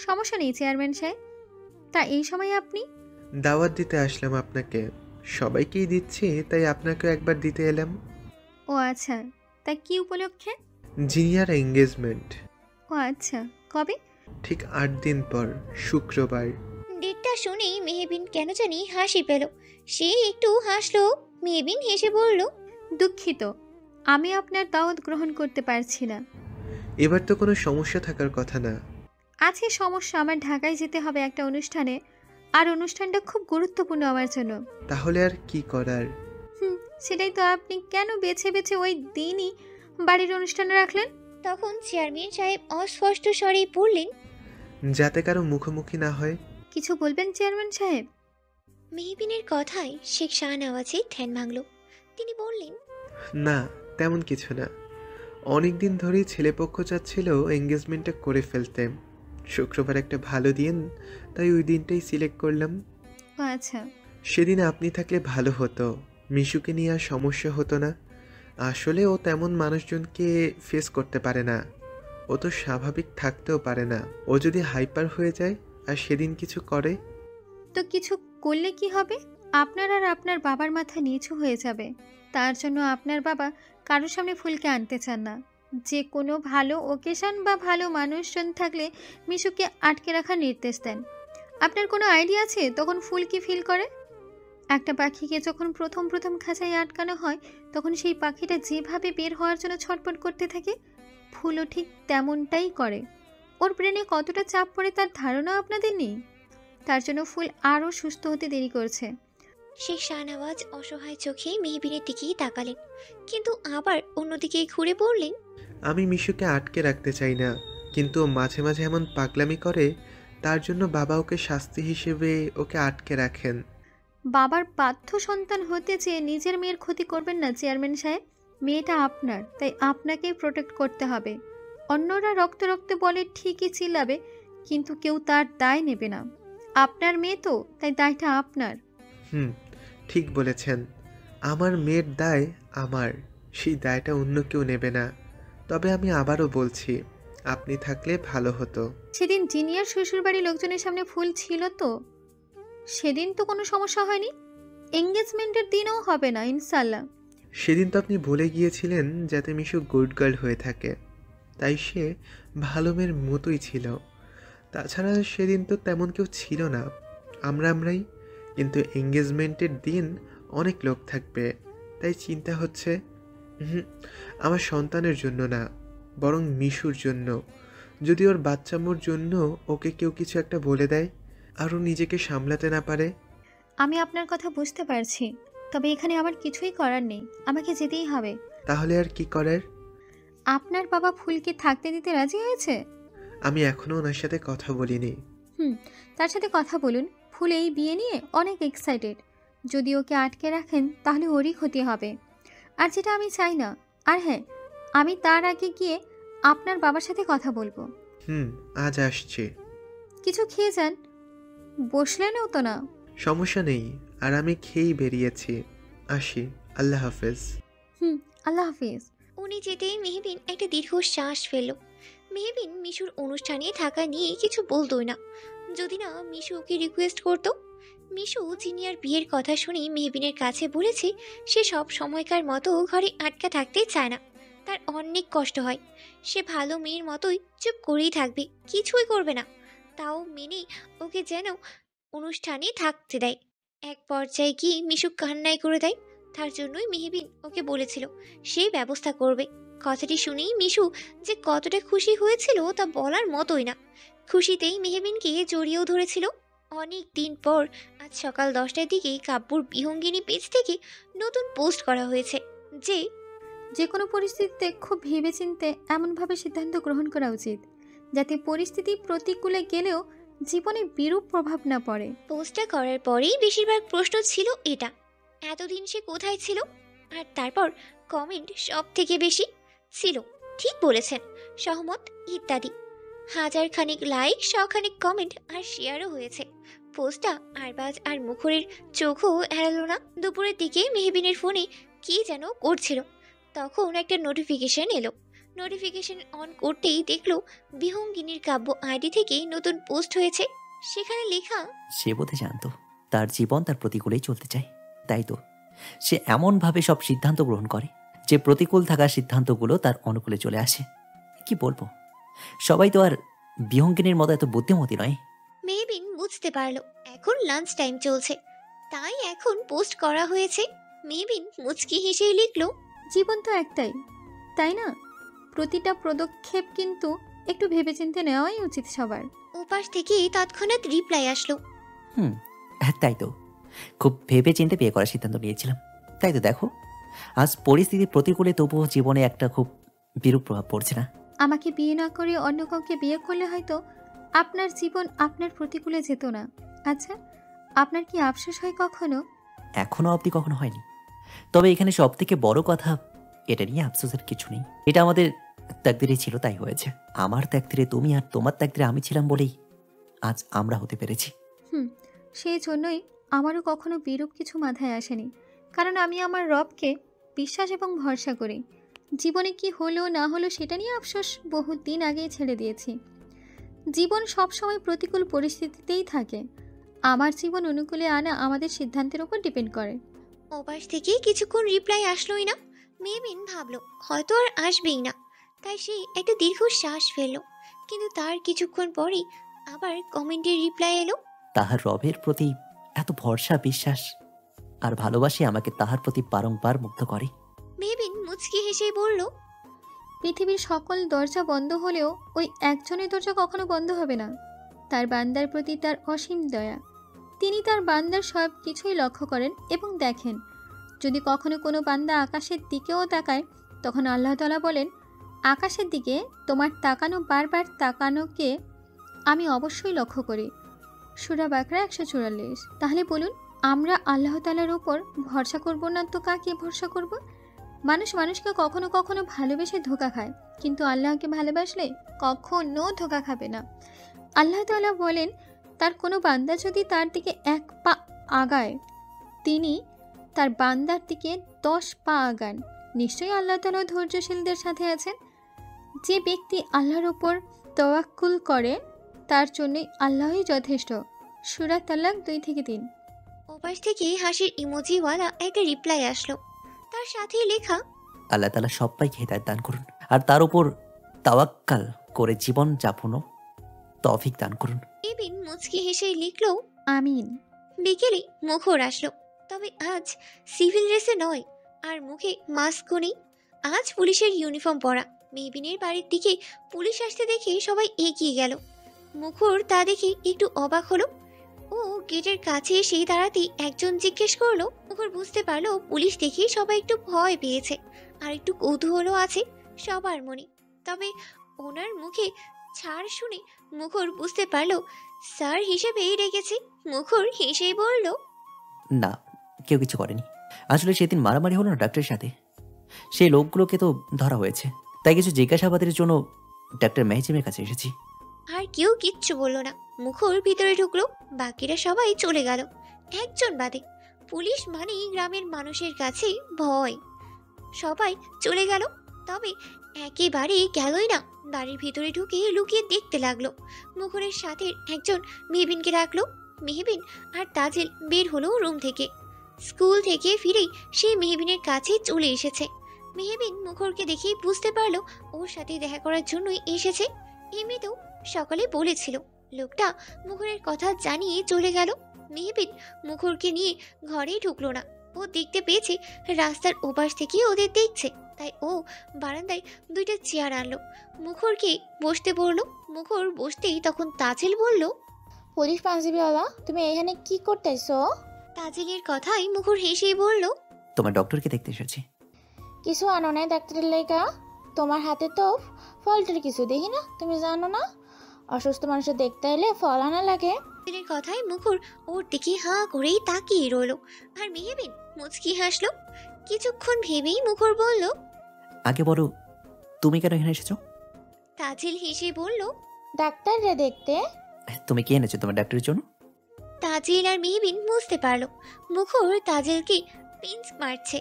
সমস্যা নেই চেয়ারম্যান সাহেব। তা এই সময় আপনি?
দাওয়াত দিতে আসলাম আপনাকে। সবাইকেই দিচ্ছি, তাই আপনাকেও একবার দিতে এলাম।
ও আচ্ছা, তা কি উপলক্ষে?
Junior engagement.
ও আচ্ছা, কবে?
ঠিক ৮ দিন পর, শুক্রবার।
ডেটটা শুনেই মেহবিন কেন জানি হাসি পেল। সে একটু হাসলো। মেহবিন হেসে বলল,
দুঃখিত, আমি আপনার দাওয়াত গ্রহণ করতে পারছি না।
এবার তো কোনো সমস্যা থাকার কথা না।
আছে সমস্যা। আমার ঢাকায় যেতে হবে একটা অনুষ্ঠানে, আর অনুষ্ঠানটা খুব গুরুত্বপূর্ণ আমার জন্য।
তাহলে আর কি করার?
সেটাই তো। আপনি কেন বেছে বেছে ওই দিনই বাড়ির অনুষ্ঠানে রাখলেন?
তখন চেয়ারম্যান সাহেব অস্পষ্ট স্বরেই বললেন,
যাতে কারো মুখোমুখি না হয়।
কিছু বলবেন চেয়ারম্যান সাহেব?
মেহবিনের কথায় শেখ শাহনওয়াজে ধ্যান ভাঙল। তিনি বললেন,
না, তেমন কিছু না। অনেক দিন ধরেই ছেলেপক্ষ চাচ্ছিল এঙ্গেজমেন্টটা করে ফেলতে। শুক্রবার একটা ভালো দিন, তাই ওই দিনটাই সিলেক্ট করলাম।
ও আচ্ছা।
সেদিন আপনি থাকলে ভালো হতো। মিশুকে নিয়ে আর সমস্যা হতো না। আসলে ও তেমন মানুষজনকে ফেস করতে পারে না। ও তো স্বাভাবিক থাকতেও পারে না। ও যদি হাইপার হয়ে যায় আর সেদিন কিছু করে,
তো কিছু করলে কি হবে? আপনার আর আপনার বাবার মাথা নিচু হয়ে যাবে। তার জন্য আপনার বাবা কারোর সামনে ফুলকে আনতে চান না। যে কোনো ভালো ওকেশন বা ভালো মানুষজন থাকলে মিশুকে আটকে রাখার নির্দেশ দেন। আপনার কোনো আইডিয়া আছে তখন ফুল কি ফিল করে? একটা পাখিকে যখন প্রথম প্রথম খাঁচায় আটকানো হয়, তখন সেই পাখিটা যেভাবে বের হওয়ার জন্য ছটফট করতে থাকে, ফুলও ঠিক তেমনটাই করে। ওর ব্রেনে কতটা চাপ পড়ে তার ধারণা আপনাদের নেই। তার জন্য ফুল আরও সুস্থ হতে দেরি করছে।
শেখ শাহনওয়াজ অসহায় চোখে মেহবিনের দিকেই তাকালেন, কিন্তু আবার অন্যদিকে ঘুরে বললেন,
আমি মিশুকে আটকে রাখতে চাই না, কিন্তু ও মাঝে মাঝে এমন পাগলামি করে, তার জন্য বাবা ওকে শাস্তি হিসেবে ওকে আটকে রাখেন।
বাবার বাধ্য সন্তান হতে চেয়ে নিজের মেয়ের ক্ষতি করবেন না চেয়ারম্যান সাহেব। মেয়েটা আপনার, তাই আপনাকেই প্রোটেক্ট করতে হবে। অন্যরা রক্ত রক্ত বলে ঠিকই চিল্লাবে, কিন্তু কেউ তার দায় নেবে না। আপনার মেয়ে তো, তাই দায়টা আপনার।
ঠিক বলেছেন। আমার মেয়ের দায় আমার, সেই দায়টা অন্য কেউ নেবে না। তবে আমি আবারও বলছি, আপনি থাকলে ভালো হতো।
সেদিন জিনিয়ার শ্বশুরবাড়ির লোকজনের সামনে ফুল ছিল তো? সেদিন তো কোনো সমস্যা হয়নি। এঙ্গেজমেন্টের দিনও হবে না ইনশাল্লাহ।
সেদিন তো আপনি বলে গিয়েছিলেন যাতে মিশু গুড গার্ল হয়ে থাকে, তাই সে ভালো মেয়ের মতোই ছিল। তাছাড়া সেদিন তো তেমন কেউ ছিল না, আমরাই। কিন্তু এঙ্গেজমেন্টের দিন অনেক লোক থাকবে, তাই চিন্তা হচ্ছে আমার সন্তানের জন্য না, বরং মিশুর জন্য। যদি ওর বাচ্চামোর জন্য ওকে কেউ কিছু একটা বলে দেয় আর ও নিজেকে সামলাতে না পারে।
আমি আপনার কথা বুঝতে পারছি, তবে এখানে আমার কিছুই করার নেই। আমাকে যেতেই হবে।
তাহলে আর কি করার?
আপনার বাবা ফুলকে থাকতে দিতে রাজি হয়েছে?
আমি এখনো ওনার সাথে কথা বলিনি।
তার সাথে কথা বলুন। ফুল এই বিয়ে নিয়ে অনেক এক্সাইটেড। যদি ওকে আটকে রাখেন তাহলে ওরই ক্ষতি হবে, আর যেটা আমি চাই না। আর হ্যাঁ, আমি তার আগে গিয়ে আপনার বাবার সাথে কথা বলবো।
আজ আসছি।
কিছু খেয়ে যান। বসলেনও তো না।
সমস্যা নেই, আর আমি খেয়েই বেরিয়েছি। আসি, আল্লাহ হাফেজ।
আল্লাহ হাফিজ।
উনি যেতেই মেহবিন একটা দীর্ঘ শ্বাস ফেলল। মেহবিন মিশুর অনুষ্ঠানে থাকা নিয়ে কিছু বলতোই না, যদি না মিশু ওকে রিকোয়েস্ট করতো। মিশু জিনিয়ার বিয়ের কথা শুনে মেহবিনের কাছে বলেছে সে সব সময়কার মতো ঘরে আটকা থাকতে চায় না, তার অনেক কষ্ট হয়। সে ভালো মেয়ের মতোই চুপ করেই থাকবে, কিছুই করবে না, তাও মেনে ওকে যেন অনুষ্ঠানে থাকতে দেয়। এক পর্যায়ে গিয়ে মিশু কান্নাই করে দেয়। তার জন্যই মেহবিন ওকে বলেছিল সেই ব্যবস্থা করবে। কথাটি শুনেই মিশু যে কতটা খুশি হয়েছিল তা বলার মতোই না। খুশিতেই মেহবিনকে জড়িয়েও ধরেছিল। অনেক দিন পর আজ সকাল 10টার দিকে কাব্যুর বিহঙ্গিনী পেজ থেকে নতুন পোস্ট করা হয়েছে যে
যে কোনো পরিস্থিতিতে খুব ভেবেচিন্তে এমনভাবে সিদ্ধান্ত গ্রহণ করা উচিত যাতে পরিস্থিতি প্রতিকূলে গেলেও জীবনে বিরূপ প্রভাব না পড়ে।
পোস্টটা করার পরেই বেশিরভাগ প্রশ্ন ছিল এটা, এতদিন সে কোথায় ছিল? আর তারপর কমেন্ট সব থেকে বেশি ছিল ঠিক বলেছেন, সহমত ইত্যাদি। হাজার খানিক লাইক, শখানিক কমেন্ট আর শেয়ারও হয়েছে। পোস্টটা আরবাজ আর মুখরের চোখও এড়ালো না। দুপুরের দিকে মেহবিনের ফোনে কি যেন করছিল, তখন একটা নোটিফিকেশন এলো। নোটিফিকেশন অন করতেই দেখলো বিহঙ্গিনীর কাব্য আইডি থেকে নতুন পোস্ট হয়েছে। সেখানে লেখা,
সে বোধে জানতো তার জীবন তার প্রতিকূলেই চলতে চায়, তাই তো সে এমনভাবে সব সিদ্ধান্ত গ্রহণ করে যে প্রতিকূল থাকা সিদ্ধান্তগুলো তার অনুকূলে চলে আসে। কি বলবো, সবাই তো আর বিহঙ্গিনীর মতো এত বুদ্ধিমতী নয়।
মেহবিন বুঝতে পারলো এখন লাঞ্চ টাইম চলছে, তাই এখন পোস্ট করা হয়েছে। মেহবিন মুচকি হেসে লিখলো,
জীবন তো একটাই, তাই না? প্রতিটা পদক্ষেপ কিন্তু একটু ভেবেচিন্তে নেওয়াই উচিত সবার।
ওপাশ থেকে তৎক্ষণাৎ রিপ্লাই আসলো,
তাই তো খুব ভেবে চিন্তে বিয়ে করার সিদ্ধান্ত নিয়েছিলাম। তাই তো দেখো আজ পরিস্থিতি প্রতিকূলে তবুও জীবনে একটা খুব বিরূপ প্রভাব পড়ছে না।
আমাকে বিয়ে না করে অন্য কাউকে বিয়ে করলে হয়তো আপনার জীবন আপনার প্রতিকূলে যেত না। আচ্ছা, আপনার কি আফসোস হয় কখনো?
এখনো অবধি কখনো হয়নি, তবে এখানে সব থেকে বড় কথা এটা নিয়ে আফসোসের কিছু নেই। এটা আমাদের তাকদিরে ছিল, তাই হয়েছে। আমার তাকদিরে তুমি আর তোমার তাকদিরে আমি ছিলাম বলেই আজ আমরা হতে পেরেছি।
সেই জন্যই আমারও কখনো বিরূপ কিছু মাথায় আসেনি, কারণ আমি আমার রবকে বিশ্বাস এবং ভরসা করি। জীবনে কি হলো না হলো সেটা নিয়ে আফসোস বহু দিন আগেই ছেড়ে দিয়েছি। জীবন সবসময় প্রতিকূল পরিস্থিতিতেই থাকে। আমার জীবন অনুকূলে আনা আমাদের সিদ্ধান্তের উপর ডিপেন্ড করে।
ওপাশ থেকে কিছুক্ষণ রিপ্লাই আসলোই না। মেহবিন ভাবলো হয়তো আর আসবেই না, তাই সে একটা দীর্ঘ শ্বাস ফেললো। কিন্তু তার কিছুক্ষণ পরেই আবার কমেন্টের রিপ্লাই এলো,
তাহার রবের প্রতি এত ভরসা, বিশ্বাস আর ভালোবাসি আমাকে তাহার প্রতি বারংবার মুগ্ধ করে।
মেহবিন মুচকি হেসে বলল,
পৃথিবীর সকল দরজা বন্ধ হলেও ওই একজনের দরজা কখনো বন্ধ হবে না। তার বান্দার প্রতি তার অসীম দয়া। তিনি তার বান্দার সব কিছুই লক্ষ্য করেন এবং দেখেন। যদি কখনো কোনো বান্দা আকাশের দিকেও তাকায়, তখন আল্লাহ তাআলা বলেন, আকাশের দিকে তোমার তাকানো, বারবার তাকানোকে আমি অবশ্যই লক্ষ্য করি। সূরা বাকরা 144। তাহলে বলুন, আমরা আল্লাহ তাআলার উপর ভরসা করব না তো কাকে ভরসা করব? মানুষ মানুষকে কখনো কখনো ভালোবেসে ধোঁকা খায়, কিন্তু আল্লাহকে ভালোবাসলে কখনো ধোঁকা খাবে না। আল্লাহ তাআলা বলেন, তার কোনো বান্দা যদি তার দিকে 1 পা আগায়, তিনি তার বান্দার দিকে 10 পা আগান। নিশ্চয়ই আল্লাহ তাআলা ধৈর্যশীলদের সাথে আছেন। যে ব্যক্তি আল্লাহর উপর তাওয়াক্কুল করে তার জন্যই আল্লাহই যথেষ্ট। সূরা তালাক 2-3।
ওপাশ থেকে হাসির ইমোজিওয়ালা একটা রিপ্লাই আসলো, তার সাথে লেখা,
আল্লাহ তাআলা সবাইকে হেদায়েত দান করুন আর তার উপর তাওয়াক্কাল করে জীবন যাপনও তৌফিক দান করুন।
মেহবিন মুচকি হেসে লিখলো,
আমিন।
বিকেলে মুখর আসলো, তবে আজ সিভিল ড্রেসে নয় আর মুখে মাস্কও নেই। আজ পুলিশের ইউনিফর্ম পরা। মেহবিনের বাড়ির দিকে পুলিশ আসতে দেখে সবাই এগিয়ে গেল। মুখর তা দেখে একটু অবাক হলো। ও গেটের কাছে এসে দাঁড়াতেই একজন জিজ্ঞেস করলো। মুখর বুঝতে পারলো পুলিশ দেখে সবাই একটু ভয় পেয়েছে আর একটু কৌতূহলও আছে সবার মনে। তবে ওনার মুখে ছাড় শুনে মুখর বুঝতে পারলো স্যার হিসেবেই রেখেছে। মুখর হেসেই বলল,
না, কেউ কিছু করেনি। আসলে সেদিন মারামারি হলো না ডাক্তারের সাথে, সেই লোকগুলোকে তো ধরা হয়েছে, তাই কিছু জিজ্ঞাসাবাদের জন্য ডাক্তার মেহজিমের কাছে এসেছি।
আর কেউ কিচ্ছু বলল না। মুখর ভিতরে ঢুকলো, বাকিরা সবাই চলে গেল একজন বাদে। পুলিশ মানেই গ্রামের মানুষের কাছে ভয়। সবাই চলে গেল, তবে একেবারে গেলই না, বাড়ির ভিতরে ঢুকে লুকিয়ে দেখতে লাগলো। মুখরের সাথে একজন মেহবিনকে ডাকলো। মেহবিন আর তাজিল বের হলো রুম থেকে। স্কুল থেকে ফিরেই সে মেহবিনের কাছে চলে এসেছে। মেহবিন মুখরকে দেখেই বুঝতে পারলো ওর সাথে দেখা করার জন্যই এসেছে। এমনিতেও সকালে বলেছিল। লোকটা মুখরের কথা জানিয়ে চলে গেল। মেহবিন মুখরকে নিয়ে ঘরেই ঢুকলো না। ও দেখতে পেয়েছে রাস্তার ওপাশ থেকে ওদের দেখছে, তাই ও বারান্দায় দুইটা চেয়ার আনলো। মুখরকে বসতে বললো। মুখর বসতেই তখন তাজিল বলল,
পুলিশ পাঞ্জাবিওয়ালা, তুমি এখানে কি করতেছো?
তাজিলের কথাই মুখর হেসেই বলল,
তোমার ডক্টরকে দেখতে এসেছি।
কিছু আনো নাই ডাক্তারের লেগা? তোমার হাতে তো ফলটার কিছু দেখি না, তুমি জানো না অসুস্থ মানুষের দেখতে এলে ফল আনা লাগে?
তাজিলের কথায় মুখর ওর দিকে হাঁ করেই তাকিয়ে রইল। আর মেহবিন মুচকি হাসলো। কিছুক্ষণ ভেবেই মুখর বলল,
আগে বলো, তুমি কেন এখানে এসেছো?
তাজিল হেসে বলল,
ডাক্তাররে দেখতে।
তুমি কি এনেছো তোমার ডাক্তারের জন্য?
তাজিল আর মেহবিন বুঝতে পারলো মুখর তাজিলকে পিঞ্চ মারছে।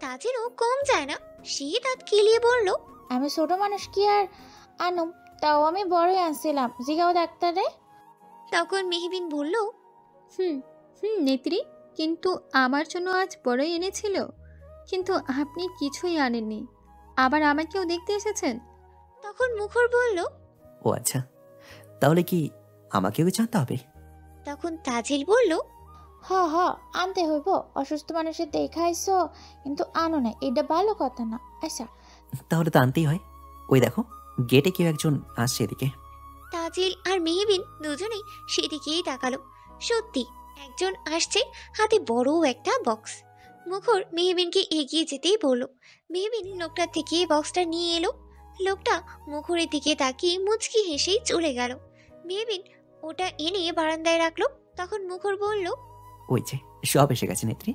তাজিলও কম যায় না, সে দাঁত কিলিয়ে বলল,
আমি ছোট মানুষ কি আর আনুম, তাও আমি বড়ই আনছিলাম, জিগাও ডাক্তারে।
তখন মেহবিন বলল,
হুম হুম নেত্রী, কিন্তু আমার জন্য আজ বড়ই এনেছিল, কিন্তু আপনি কিছুই আনেননি, আবার আমাকেও দেখতে এসেছেন।
তখন মুখর বলল,
ও আচ্ছা, তাহলে কি আমাকেও জানতে হবে?
তখন তাজিল বলল,
হ হ আনতে হইব, অসুস্থ মানুষের দেখাইছো কিন্তু আনো না, এটা ভালো কথা না। আচ্ছা
তাহলে তো আনতেই হয়। ওই দেখো, গেটে কেউ একজন আসছে এদিকে।
তাজিল আর মেহবিন দুজনেই সেদিকেই তাকালো। সত্যি একজন আসছে, হাতে বড় একটা বক্স। মুখর মেহবিনকে এগিয়ে যেতেই বলল। মেহবিন লোকটার থেকে বক্সটা নিয়ে এলো। লোকটা মুখরের দিকে তাকিয়ে মুচকি হেসেই চলে গেল। মেহবিন ওটা এনে বারান্দায় রাখলো। তখন মুখর বলল,
ওই যে সব এসে গেছে নেত্রী।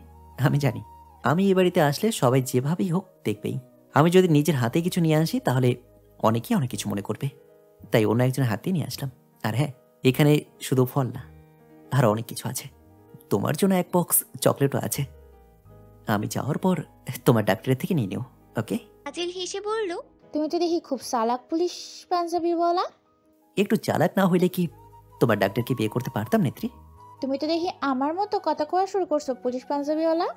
আমি জানি আমি এ বাড়িতে আসলে সবাই যেভাবেই হোক দেখবেই। আমি যদি নিজের হাতে কিছু নিয়ে আসি তাহলে অনেকেই অনেক কিছু মনে করবে, তাই অন্য একজনের হাতে নিয়ে আসলাম। আর হ্যাঁ, এখানে শুধু ফল না, আর অনেক কিছু আছে। তোমার জন্য এক বক্স চকলেটও আছে। আমি যাওয়ার পর তোমার ডাক্তারের থেকে নিয়ে নিও, ওকে?
তাজিল হেসে বলল,
তুমি তো দেখি খুব চালাক পুলিশ পাঞ্জাবি বলা।
একটু চালাক না হইলে কি তোমার ডাক্তারকে বিয়ে করতে পারতাম নেত্রী?
তুমি তো দেখি আমার মতো কথা কোয়া শুরু করছো পুলিশ পাঞ্জাবিওয়ালা।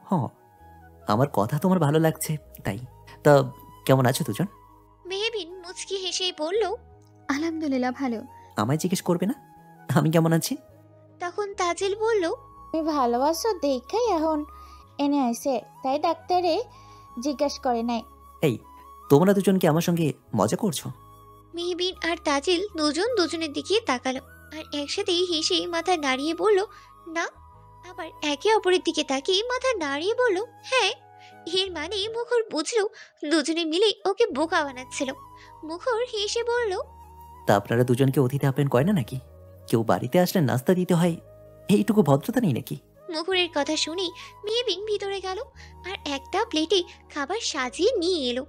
হ্যাঁ, আমার কথা তোমার ভালো লাগছে তাই। তা কেমন আছো দুজন?
মেহবিন মুচকি হেসেই বলল,
আলহামদুলিল্লাহ ভালো।
আমায় জিজ্ঞেস করবে না আমি কেমন আছি?
তখন তাজিল বলল,
তুমি ভালোবাসো দেখাই এখন এনে আইছে, তাই ডাক্তারে জিজ্ঞাসা করে নাই।
এই, তোমরা দুজন কি আমার সঙ্গে মজা করছো?
মেহবিন আর তাজিল দুজন দুজনের দিকে তাকালো আর একসাথেই হেসে মাথা নাড়িয়ে বলল, না। আবার একে অপরের দিকে তাকিয়ে মাথা নাড়িয়ে বলল, হ্যাঁ। এর মানে মুখর বুঝলো দুজনে মিলে ওকে বোকা বানাচ্ছিল। মুখর হেসে বলল,
তা আপনারা দুজনকে অতিথি আপ্যায়ন করে না নাকি? কেউ বাড়িতে আসলে নাস্তা দিতে হয়, এইটুকু ভদ্রতা নেই নাকি?
মুখরের কথা শুনে মেহবিন ভিতরে গেল আর একটা প্লেটে খাবার সাজিয়ে নিয়ে এলো।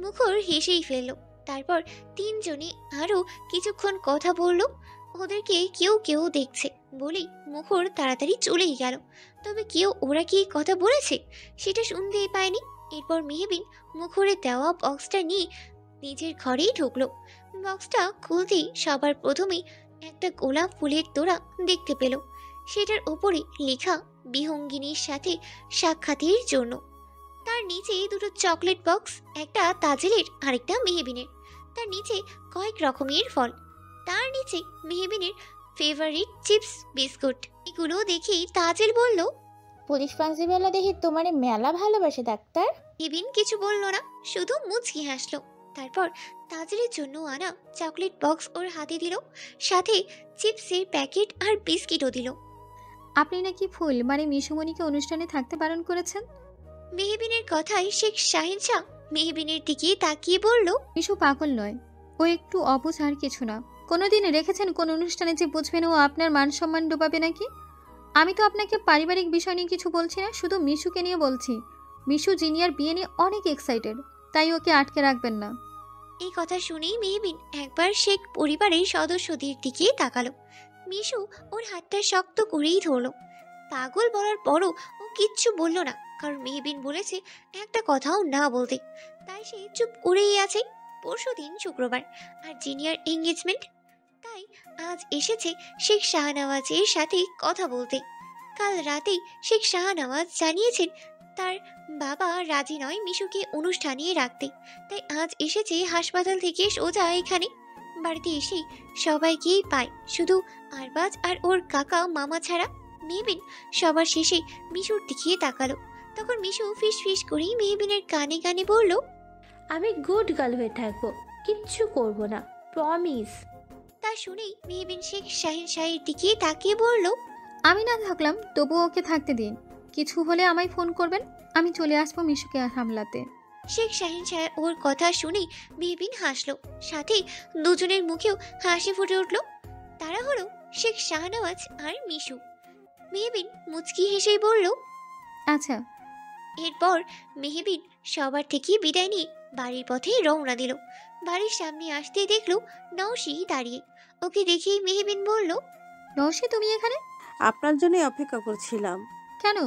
মুখর হেসেই ফেললো। তারপর তিনজনে আরো কিছুক্ষণ কথা বলল। ওদেরকে কেউ কেউ দেখছে বলেই মুখর তাড়াতাড়ি চলেই গেল। তবে কেউ ওরা কি কথা বলেছে সেটা শুনতেই পায়নি। এরপর মেহবিন মুখরের দেওয়া বক্সটা নিয়ে নিজের ঘরেই ঢুকলো। বক্সটা খুলতেই সবার প্রথমেই একটা গোলাপ ফুলের তোড়া দেখতে পেল। সেটার উপরে লেখা বিহঙ্গিনীর সাথে সাক্ষাতের জন্য। তার নিচে দুটো চকলেট বক্স, একটা তাজিলের আরেকটা মেহবিনের। তার নিচে কয়েক রকমের ফল। তার নিচে মেহবিনের ফেভারিট চিপস বিস্কুট। এগুলো দেখেই তাজিল বলল,
পুলিশ পাঞ্জাবিওয়ালা দেখি তোমারে মেলা ভালোবাসে ডাক্তার।
মেহবিন কিছু বলল না, শুধু মুচকি হাসলো। তারপর তাজিলের জন্য আনা চকলেট বক্স ওর হাতে দিল, সাথে চিপসের প্যাকেট আর বিস্কিটও দিল।
আপনি নাকি ফুল মানে মিশুমণিকে অনুষ্ঠানে থাকতে বারণ করেছেন?
মেহবিনের কথায় শেখ শাহিন শাহ মেহবিনের দিকে তাকিয়ে বলল,
মিশু পাগল নয়, ও একটু অবুঝ আর কিছু না। কোনোদিন রেখেছেন কোন অনুষ্ঠানে যে বুঝবেন ও আপনার মান সম্মান ডুবাবে নাকি? আমি তো আপনাকে পারিবারিক বিষয় নিয়ে কিছু বলছি না, শুধু মিশুকে নিয়ে বলছি। মিশু জিনিয়ার বিয়ে নিয়ে অনেক এক্সাইটেড, তাই ওকে আটকে রাখবেন না।
এই কথা শুনেই মেহবিন একবার শেখ পরিবারের সদস্যদের দিকে তাকালো। মিশু ওর হাতটা শক্ত করেই ধরলো। পাগল বলার পরও ও কিচ্ছু বলল না, কারণ মেহবিন বলেছে একটা কথাও না বলতে। তাই সে চুপ করেই আছে। পরশুদিন শুক্রবার আর জিনিয়ার এঙ্গেজমেন্ট। তাই আজ এসেছে শেখ শাহনওয়াজের সাথে কথা বলতে। কাল রাতেই শেখ শাহনওয়াজ জানিয়েছেন তার বাবা রাজি নয় মিশুকে অনুষ্ঠানে রাখতে, তাই আজ এসেছে হাসপাতাল থেকে সোজা এখানে। বাড়িতে এসেই সবাইকেই পায়, শুধু আরবাজ আর ওর কাকা মামা ছাড়া। মেহবিন সবার শেষে মিশুর দিকে তাকালো। তখন মিশু ফিস ফিস করেই মেহবিনের কানে কানে বলল,
আমি গুড গার্ল হয়ে থাকবো, কিচ্ছু করব না, প্রমিস।
তা শুনেই মেহবিন শেখ শাহিন শাহের দিকে তাকিয়ে বলল,
আমি না থাকলাম তবুও ওকে থাকতে দিন, কিছু হলে আমায় ফোন করবেন, আমি চলে আসবো মিশুকে সামলাতে।
শেখ শাহিন শাহ ওর কথা শুনেই মেহবিন হাসলো, সাথে দুজনের মুখেও হাসি ফুটে উঠল। তারা হলো শেখ শাহনওয়াজ আর মিশু। মেহবিন মুচকি হেসেই বলল,
আচ্ছা।
এরপর মেহবিন সবার থেকে বিদায় নিয়ে বাড়ির পথে রওনা দিল। বাড়ির সামনে আসতেই দেখলো নওশী দাঁড়িয়ে। ওকে দেখেই মেহবিন বলল,
নওশী তুমি এখানে?
আপনার জন্যই অপেক্ষা করছিলাম।
কেন?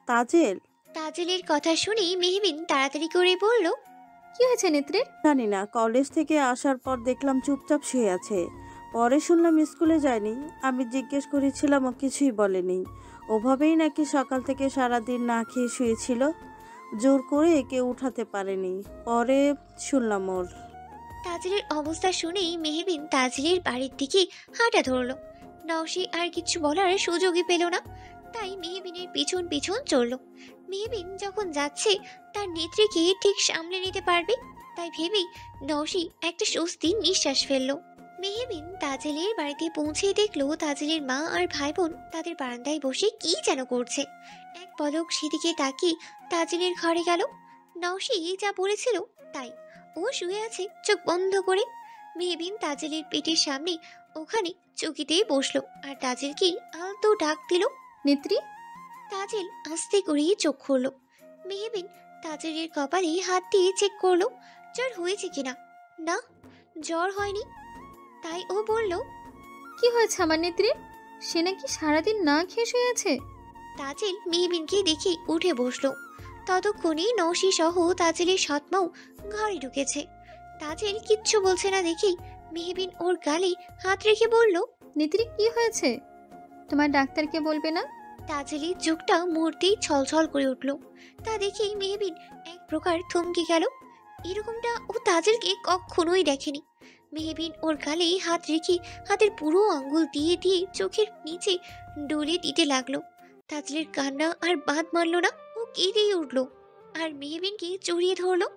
তাজেল।
তাজেলের কথা শুনেই মেহবিন তাড়াতাড়ি করে বলল,
কি হয়েছে নেত্রীর?
জানি না, কলেজ থেকে আসার পর দেখলাম চুপচাপ শুয়ে আছে। পরে শুনলাম স্কুলে যায়নি। আমি জিজ্ঞেস করেছিলাম, ও কিছুই বলেনি। ওভাবেই নাকি সকাল থেকে সারাদিন না খেয়ে শুয়েছিল, জোর করে একে উঠাতে পারেনি। পরে শুনলাম ওর।
তাজেলের অবস্থা শুনেই মেহবিন তাজেলের বাড়ির দিকে হাঁটা ধরলো। নওশী আর কিছু বলার সুযোগই পেল না, তাই মেহবিনের পিছন পিছন চলল। মেহবিন যখন যাচ্ছে তার নেত্রীকে ঠিক সামলে নিতে পারবে, তাই ভেবেই নওশী একটা স্বস্তির নিঃশ্বাস ফেলল। মেহবিন তাজেলের বাড়িতে পৌঁছে দেখলো তাজেলের মা আর ভাই বোন তাদের বারান্দায় বসে কি যেন করছে। এক পলক সেদিকে তাকিয়ে তাজেলের ঘরে গেল। নওশী যা বলেছিল তাই, ও শুয়ে আছে চোখ বন্ধ করে। মেহবিন তাজেলের পেটের সামনে ওখানে চৌকিতেই বসলো আর তাজেলকে আলতো ডাক দিল,
নেত্রী।
তাজেল আস্তে করে চোখ খুললো। মেহবিন তাজেলের কপালে হাত দিয়ে চেক করলো জ্বর হয়েছে কিনা। না, জ্বর হয়নি। তাই ও বলল,
কি হয়েছে আমার নেত্রী? সে নাকি সারাদিন না খেয়ে শুয়ে আছে।
তাজেল মেহবিনকে দেখে উঠে বসলো। ততক্ষণে নওশী সহ তাজেলের সৎমাও ঘরে ঢুকেছে। তাজেল কিচ্ছু বলছে না দেখেই মেহবিন ওর গালে হাত রেখে বলল,
নেত্রী কি হয়েছে? তোমার ডাক্তারকে বলবে না?
তাজেলের চোখটা মুহূর্তেই ছলছল করে উঠল। তা দেখেই মেহবিন এক প্রকার থমকে গেল। এরকমটা ও তাজেলকে কখনোই দেখেনি। মেহবিন ওর গালে হাত রেখে হাতের পুরো আঙ্গুল দিয়ে দিয়ে চোখের নিচে ডলে দিতে লাগলো। তাজেলের কান্না আর বাঁধ মানল না, ও কেঁদেই উঠল আর মেহবিনকে জড়িয়ে ধরলো।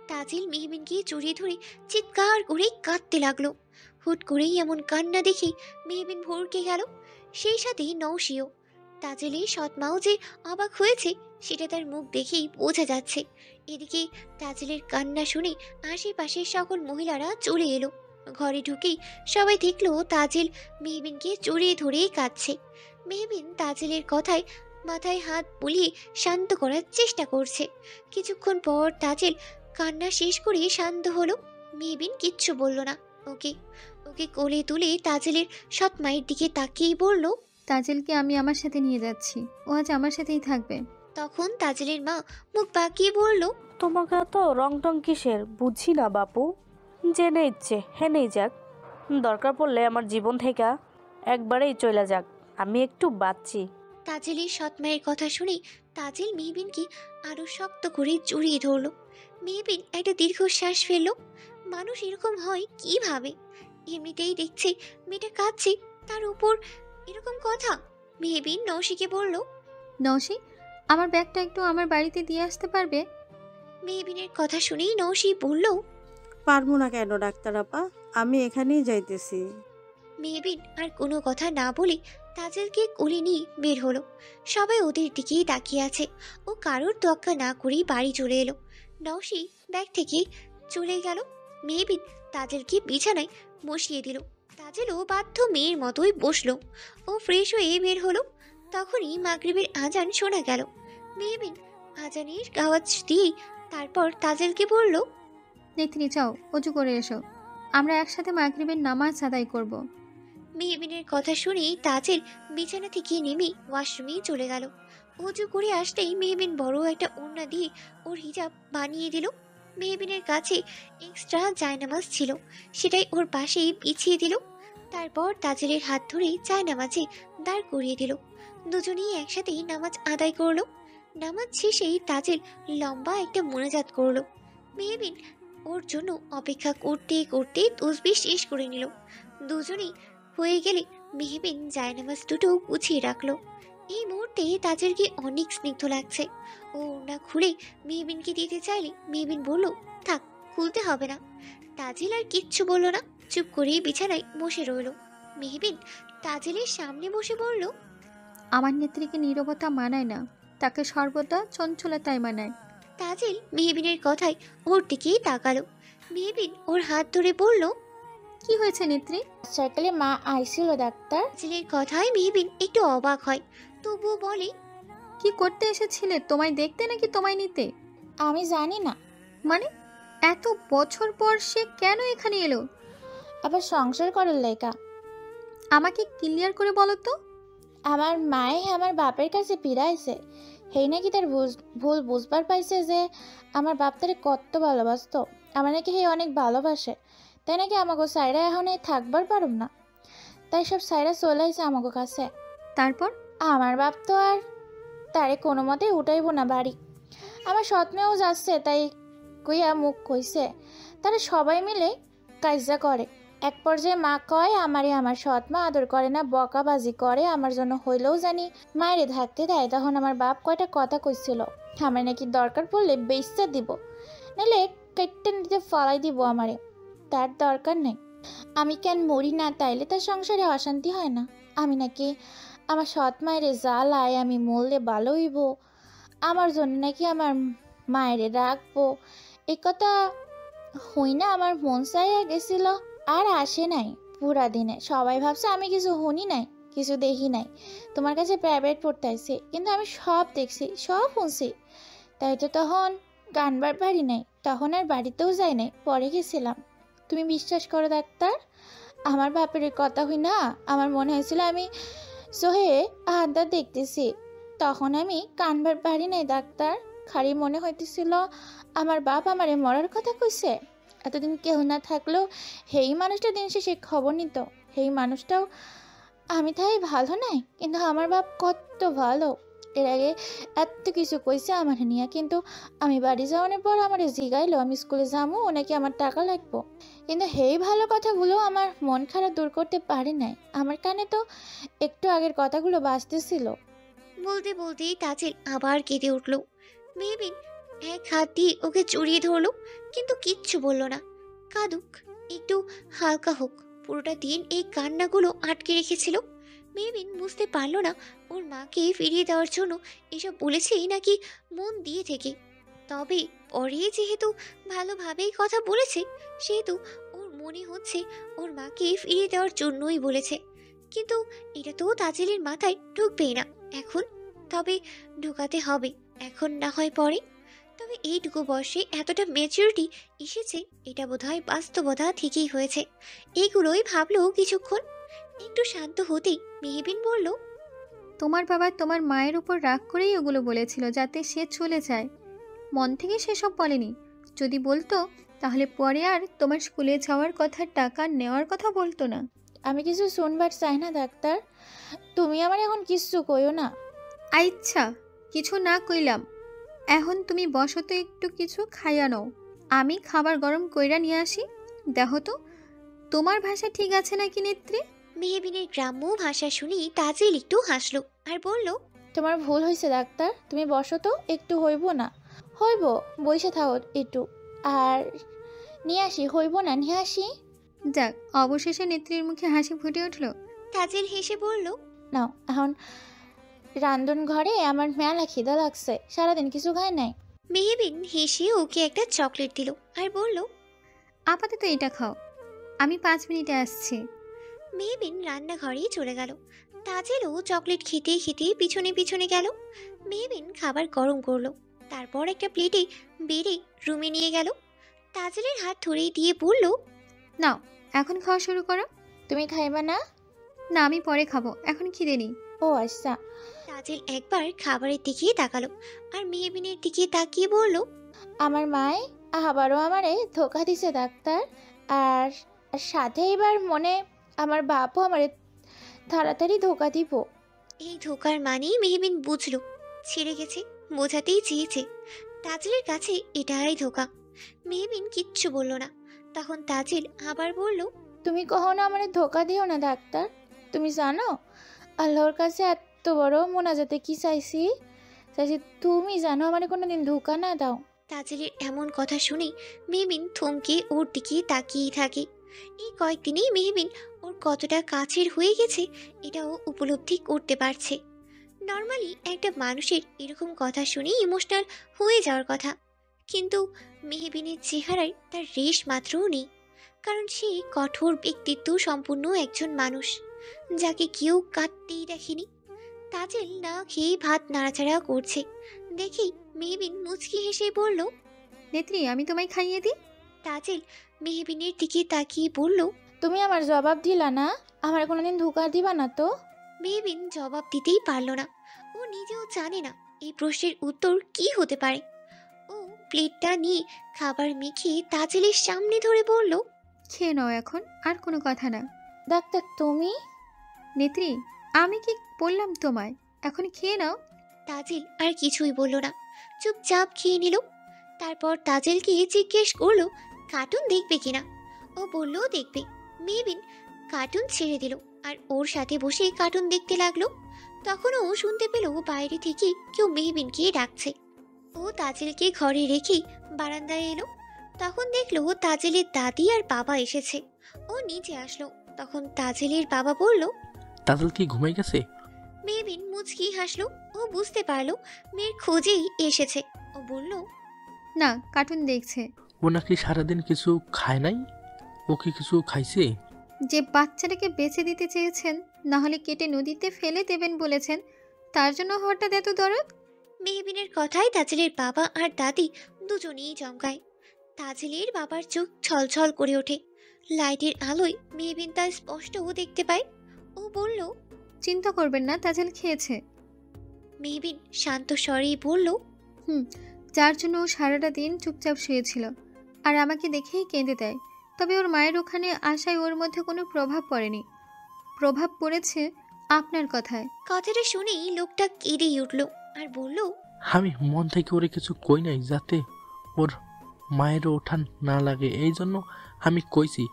তাজেল মেহবিনকে জড়িয়ে ধরে চিৎকার করে কাঁদতে লাগলো। হুট করেই এমন কান্না দেখে মেহবিন ভরকে গেল, সেই সাথে নওশীও। তাজেলের সৎমাও যে অবাক হয়েছে সেটা তার মুখ দেখেই বোঝা যাচ্ছে। এদিকে তাজেলের কান্না শুনে আশেপাশের সকল মহিলারা চলে এলো। ঘরে ঢুকেই সবাই দেখলো তাজেল মেহবিনকে জড়িয়ে ধরেই কাঁদছে। মেহবিন তাজেলের কথায় মাথায় হাত বুলিয়ে শান্ত করার চেষ্টা করছে। কিছুক্ষণ পর তাজেল কান্না শেষ করে শান্ত হলো। মেহবিন কিচ্ছু বলল না। ওকে ওকে কোলে তুলে তাজেলের সৎ মায়ের দিকে তাকিয়েই বলল,
তাজেলকে আমি আমার সাথে নিয়ে যাচ্ছি, ও আজ আমার সাথেই থাকবে।
তখন তাজেলের মা মুখ বাঁকিয়ে বলল,
তোমাকে তো রং টং কিসের বুঝি না বাপু, জেনে ইচ্ছে হেনেই যাক, দরকার পড়লে আমার জীবন থেকে একবারেই চলে যাক, আমি একটু বাঁচছি।
তাজেলের সৎ মায়ের কথা শুনে তাজেল মেহবিনকে আরো শক্ত করে জড়িয়ে ধরল। মেহবিন একটা দীর্ঘশ্বাস ফেলল। মানুষ এরকম হয় কিভাবে? এমনিতেই দেখছে মেয়েটা কাঁদছে, তার উপর এরকম কথা। মেহবিন নওশীকে বলল,
নওশী, আমার ব্যাগটা একটু আমার বাড়িতে দিয়ে আসতে পারবে?
মেহবিনের কথা শুনেই নওশী বলল,
পারবো না কেন ডাক্তার আপা, আমি এখানেই যাইতেছি।
মেহবিন আর কোনো কথা না বলে তাজেলকে কোলে নিয়ে বের হলো। সবাই ওদের দিকেই তাকিয়ে আছে। ও কারোর তোয়াক্কা না করেই বাড়ি চলে এলো। নওশী ব্যাগ থেকে চলে গেল। মেহবিন তাজেলকে বিছানায় বসিয়ে দিল। তাজেলও বাধ্য মেয়ের মতোই বসলো। ও ফ্রেশ হয়ে বের হলো। তখনই মাগরিবের আজান শোনা গেল। মেহবিন আজানের আওয়াজ দিয়েই তারপর তাজেলকে বলল,
নেত্রী যাও অজু করে এসো, আমরা একসাথে মাগরিবের নামাজ আদায় করব।
মেহবিনের কথা শুনেই তাজেল বিছানা থেকে নেমে ওয়াশরুমে চলে গেল। অজু করে আসতেই মেহবিন বড় একটা ওড়না দিয়ে ওর হিজাব বানিয়ে দিল। মেহবিনের কাছে এক্সট্রা জায়নামাজ ছিল, সেটাই ওর পাশেই বিছিয়ে দিল। তারপর তাজেলের হাত ধরে জায়নামাজে দাঁড় করিয়ে দিল। দুজনেই একসাথে নামাজ আদায় করলো। নামাজ শেষেই তাজেল লম্বা একটা মোনাজাত করলো। মেহবিন ওর জন্য অপেক্ষা করতে করতে তসবিহ শেষ করে নিল। দুজনেই হয়ে গেলে মেহবিন জায়নামাজ দুটো গুছিয়ে রাখলো। এই মুহূর্তে তাজেলকে অনেক স্নিগ্ধ লাগছে। ও ওড়না খুলে মেহবিনকে দিতে চাইলে মেহবিন বলল, থাক, খুলতে হবে না। তাজেল আর কিচ্ছু বলল না, চুপ করে বিছানায় বসে রইল। মেহবিন তাজেলের সামনে বসে বলল,
আমার নেত্রীকে নীরবতা মানায় না, তাকে সর্বদা চঞ্চলতায় মানায়।
তাজেল মেহবিনের কথায় ওর দিকেই তাকালো। মেহবিন ওর হাত ধরে বলল,
কি হয়েছে নেত্রী?
সকালে মা আইছিল ডাক্তার।
তাজেলের কথায় মেহবিন একটু অবাক হয়, তবুও বলে,
কি করতে এসেছিলে? তোমায় দেখতে নাকি তোমায় নিতে?
আমি জানি না।
মানে এত বছর পর সে কেন এখানে এলো?
আবার সংসার করার লেগা।
আমাকে ক্লিয়ার করে বলো তো।
আমার মায়ে আমার বাপের কাছে ফিরাইছে। হেই নাকি তার ভুল বুঝবার পাইছে যে আমার বাপ তারে কত ভালোবাসতো। আমার নাকি হে অনেক ভালোবাসে, তাই নাকি আমাকে সাইরা এখন থাকবার পারুম না, তাই সব সাইরা চলে আইছে আমাকে কাছে।
তারপর
আমার বাপ তো আর তারে কোনো মতে উঠাইব না বাড়ি। আমার স্বপ্নেও যাচ্ছে, তাই কইয়া মুখ কইছে। তারা সবাই মিলে কাজা করে। এক পর্যায়ে মা কয় আমারে আমার সৎ মা আদর করে না, বকাবাজি করে, আমার জন্য হইলেও জানি মায়েরে থাকতে দেয়। তখন আমার বাপ কয়টা কথা কইছিল, আমার নাকি দরকার পড়লে বেচা দিব, নাহলে কেটে নিতে ফলাই দিব আমারে। তার দরকার নেই, আমি কেন মরি না, তাইলে তার সংসারে অশান্তি হয় না। আমি নাকি আমার সৎ মায়েরে জ্বালায়, আমি মরলে ভালো হইব, আমার জন্য নাকি আমার মায়েরে রাখবো। এ কথা হই না আমার মন চাইয়া গেছিল, আর আসে নাই পুরা দিনে। সবাই ভাবছে আমি কিছু শুনি নাই, কিছু দেখি নাই। তোমার কাছে প্রাইভেট পড়তে আসছি, কিন্তু আমি সব দেখছি, সব শুনছি। তাই তো তখন গানবার পারি নাই, তখন আর বাড়িতেও যাই নাই, পরে গেছিলাম। তুমি বিশ্বাস করো ডাক্তার, আমার বাপের কথা হই না আমার মনে হয়েছিল আমি সোহে আহাদা দেখতেছি। তখন আমি কানবার পারি নাই ডাক্তার, খালি মনে হইতেছিল আমার বাপ আমারে মরার কথা কইছে। এতদিন কেউ না থাকলেও হেই মানুষটা দিন শেষে খবর নিত। হেই মানুষটাও আমি তাই ভালো নাই, কিন্তু আমার বাপ কত ভালো। এর আগে এত কিছু কইছে আমার নিয়ে, কিন্তু আমি বাড়ি যাওয়ানোর পর আমার জিগাইলো আমি স্কুলে যাবো, ও নাকি আমার টাকা লাগবো। কিন্তু হেই ভালো কথাগুলো আমার মন খারাপ দূর করতে পারে নাই। আমার কানে তো একটু আগের কথাগুলো বাজতেছিল।
বলতে বলতেই তাজেল আবার কেঁদে উঠল। মেহবিন এক হাত দিয়ে ওকে জড়িয়ে ধরলো, কিন্তু কিচ্ছু বলল না। কাঁদুক, একটু হালকা হোক। পুরোটা দিন এই কান্নাগুলো আটকে রেখেছিল। মেহবিন বুঝতে পারল না ওর মাকে ফিরিয়ে দেওয়ার জন্য এসব বলেছেই নাকি মন দিয়ে থেকে। তবে পরে যেহেতু ভালোভাবেই কথা বলেছে, সেহেতু ওর মনে হচ্ছে ওর মাকে ফিরিয়ে দেওয়ার জন্যই বলেছে। কিন্তু এটা তো তাজেলের মাথায় ঢুকবেই না এখন। তবে ঢুকাতে হবে, এখন না হয় পরে। তবে এইটুকু বয়সে এতটা ম্যাচুরিটি এসেছে, এটা বোধহয় বাস্তবতা ঠিকই হয়েছে। এগুলোই ভাবলো কিছুক্ষণ। একটু শান্ত হতেই মেহবিন বলল,
তোমার বাবা তোমার মায়ের উপর রাগ করেই ওগুলো বলেছিল যাতে সে চলে যায়, মন থেকে সেসব বলেনি। যদি বলতো তাহলে পরে আর তোমার স্কুলে যাওয়ার কথা, টাকা নেওয়ার কথা বলতো না।
আমি কিছু শুনবার চাই না ডাক্তার, তুমি আমার এখন কিচ্ছু কইও না।
আচ্ছা, কিছু না কইলাম। এখন তুমি বসো তো, একটু কিছু খাইয়া নাও, আমি খাবার গরম কইরা নিয়ে আসি। দেখো তো তোমার ভাষা ঠিক আছে নাকি নেত্রী?
মেহবিনের গ্রাম্য ভাষা শুনি তাজেল একটু হাসলো আর বলল,
তোমার ভুল হয়েছে ডাক্তার, তুমি বসো তো, একটু হইব না? হইব, বসে থাকো একটু, আর নিয়ে আসি। হইব না, নিয়ে আসি।
যাক, অবশেষে নেত্রীর মুখে হাসি ফুটে উঠল।
তাজেল হেসে বলল,
নাও এখন রান্ধন ঘরে আমার মেলা খিদা লাগছে, সারাদিন কিছু খায় নাই।
মেহবিন হেসে ওকে একটা চকলেট দিল আর বলল,
আপাতত এটা খাও, আমি 5 মিনিটে আসছি।
মেহবিন রান্নাঘরেই চলে গেল। তাজেলও চকলেট খেতে খেতে পিছনে পিছনে গেল। মেহবিন খাবার গরম করলো, তারপর একটা প্লেটে বেড়ে রুমে নিয়ে গেল। তাজেলের হাত ধরে দিয়ে বলল,
নাও এখন খাওয়া শুরু করো।
তুমি খাইবা না?
না, আমি পরে খাবো, এখন খিদে নেই।
ও আচ্ছা।
তাজেল একবার খাবারের দিকে তাকালো আর মেহবিনের দিকে তাকিয়ে বলল,
আমার মায়ে আবারও আমারে ধোকা দিছে ডাক্তার, আর সাথে এবার মনে আমার বাপও আমারে তাড়াতাড়ি ধোকা দিব।
এই ধোকার মানেই মেহবিন বুঝলো ছেড়ে গেছে, বোঝাতেই চেয়েছে তাজেলের কাছে এটাই ধোকা। মেহবিন কিচ্ছু বলল না। তখন তাজেল আবার বলল,
তুমি কখনো আমারে ধোকা দিও না ডাক্তার। তুমি জানো আল্লাহর কাছে এত বড় মোনাজাতে কি চাইছি? তুমি জানো আমারে কোনোদিন ধোকা না দাও।
তাজেলের এমন কথা শুনে মেহবিন থমকে ওর দিকে তাকিয়ে থাকে। এই কয়েকদিনেই মেহবিন ওর কতটা কাছের হয়ে গেছে এটাও উপলব্ধি করতে পারছে। নর্মালি একটা মানুষের এরকম কথা শুনে ইমোশনাল হয়ে যাওয়ার কথা, কিন্তু মেহবিনের চেহারায় তার রেশ মাত্রও নেই। কারণ সে কঠোর ব্যক্তিত্ব সম্পূর্ণ একজন মানুষ, যাকে কেউ কাঁদতেই দেখেনি। তাজেল না খেয়ে ভাত নাড়াচাড়া করছে দেখেই মেহবিন মুচকি হেসে বলল,
নেত্রী, আমি তোমায় খাইয়ে দিই।
তাজেল মেহবিনের দিকে তাকিয়ে বলল,
তুমি আমার জবাব দিলা না, আমার কোনোদিন ধোকা দিবা না তো?
মেহবিন জবাব দিতেই পারল না। ও নিজেও জানে না এই প্রশ্নের উত্তর কি হতে পারে। ও প্লেটটা নিয়ে খাবার মেখে তাজেলের সামনে ধরে বলল,
খেয়ে নাও এখন, আর কোনো কথা না।
ডাক্তার তুমি?
নেত্রী, আমি কি বললাম তোমায়? এখন খেয়ে নাও।
তাজেল আর কিছুই বলল না, চুপচাপ খেয়ে নিল। তারপর তাজেলকে জিজ্ঞেস করলো কার্টুন দেখবে কিনা। ও বলল দেখবে। মেহবিন কার্টুন ছেড়ে দিল আর ওর সাথে বসে কার্টুন দেখতে লাগলো। তখন ও শুনতে পেল বাইরে থেকে কেউ মেহবিনকে ডাকছে। ও তাজেলকে ঘরে রেখে বারান্দায় এলো। তখন দেখলো তাজেলের দাদি আর বাবা এসেছে। ও নিচে আসলো। তখন তাজেলের বাবা বলল,
তাজেল কি ঘুমাই গেছে?
মেহবিন মুচকি হাসলো। ও বুঝতে পারলো মেয়ের খোঁজেই এসেছে। ও বলল,
না, কার্টুন দেখছে।
ও নাকি সারাদিন কিছু খায় নাই? ও কি কিছু খাইছে?
যে বাচ্চাটাকে বেঁচে দিতে চেয়েছেন, না হলে কেটে নদীতে ফেলে দেবেন বলেছেন, তার জন্য হঠাৎ এত দরদ?
মেহবিনের কথায় তাজেলের বাবা আর দাদি দুজনেই চমকায়। তাজেলের বাবার চোখ ছলছল করে ওঠে। লাইটের আলোয় মেহবিন তা স্পষ্টও দেখতে পায়। ও বলল,
চিন্তা করবেন না, তাজেল খেয়েছে।
মেহবিন শান্ত স্বরেই বলল,
যার জন্য ও সারাটা দিন চুপচাপ শুয়েছিল আর আমাকে দেখেই কেঁদে দেয়। তবে ওর মায়ের ওখানে আসায় ওর মধ্যে কোনো প্রভাব পড়েনি, প্রভাব পড়েছে আপনার কথায়।
কথাটা শুনেই লোকটা কেঁদেই উঠল আর বলল,
আমি মন থেকে ওরে কিছু কই নাই যাতে ওর মায়ের ওঠান না লাগে, এই জন্য আমি কইছি।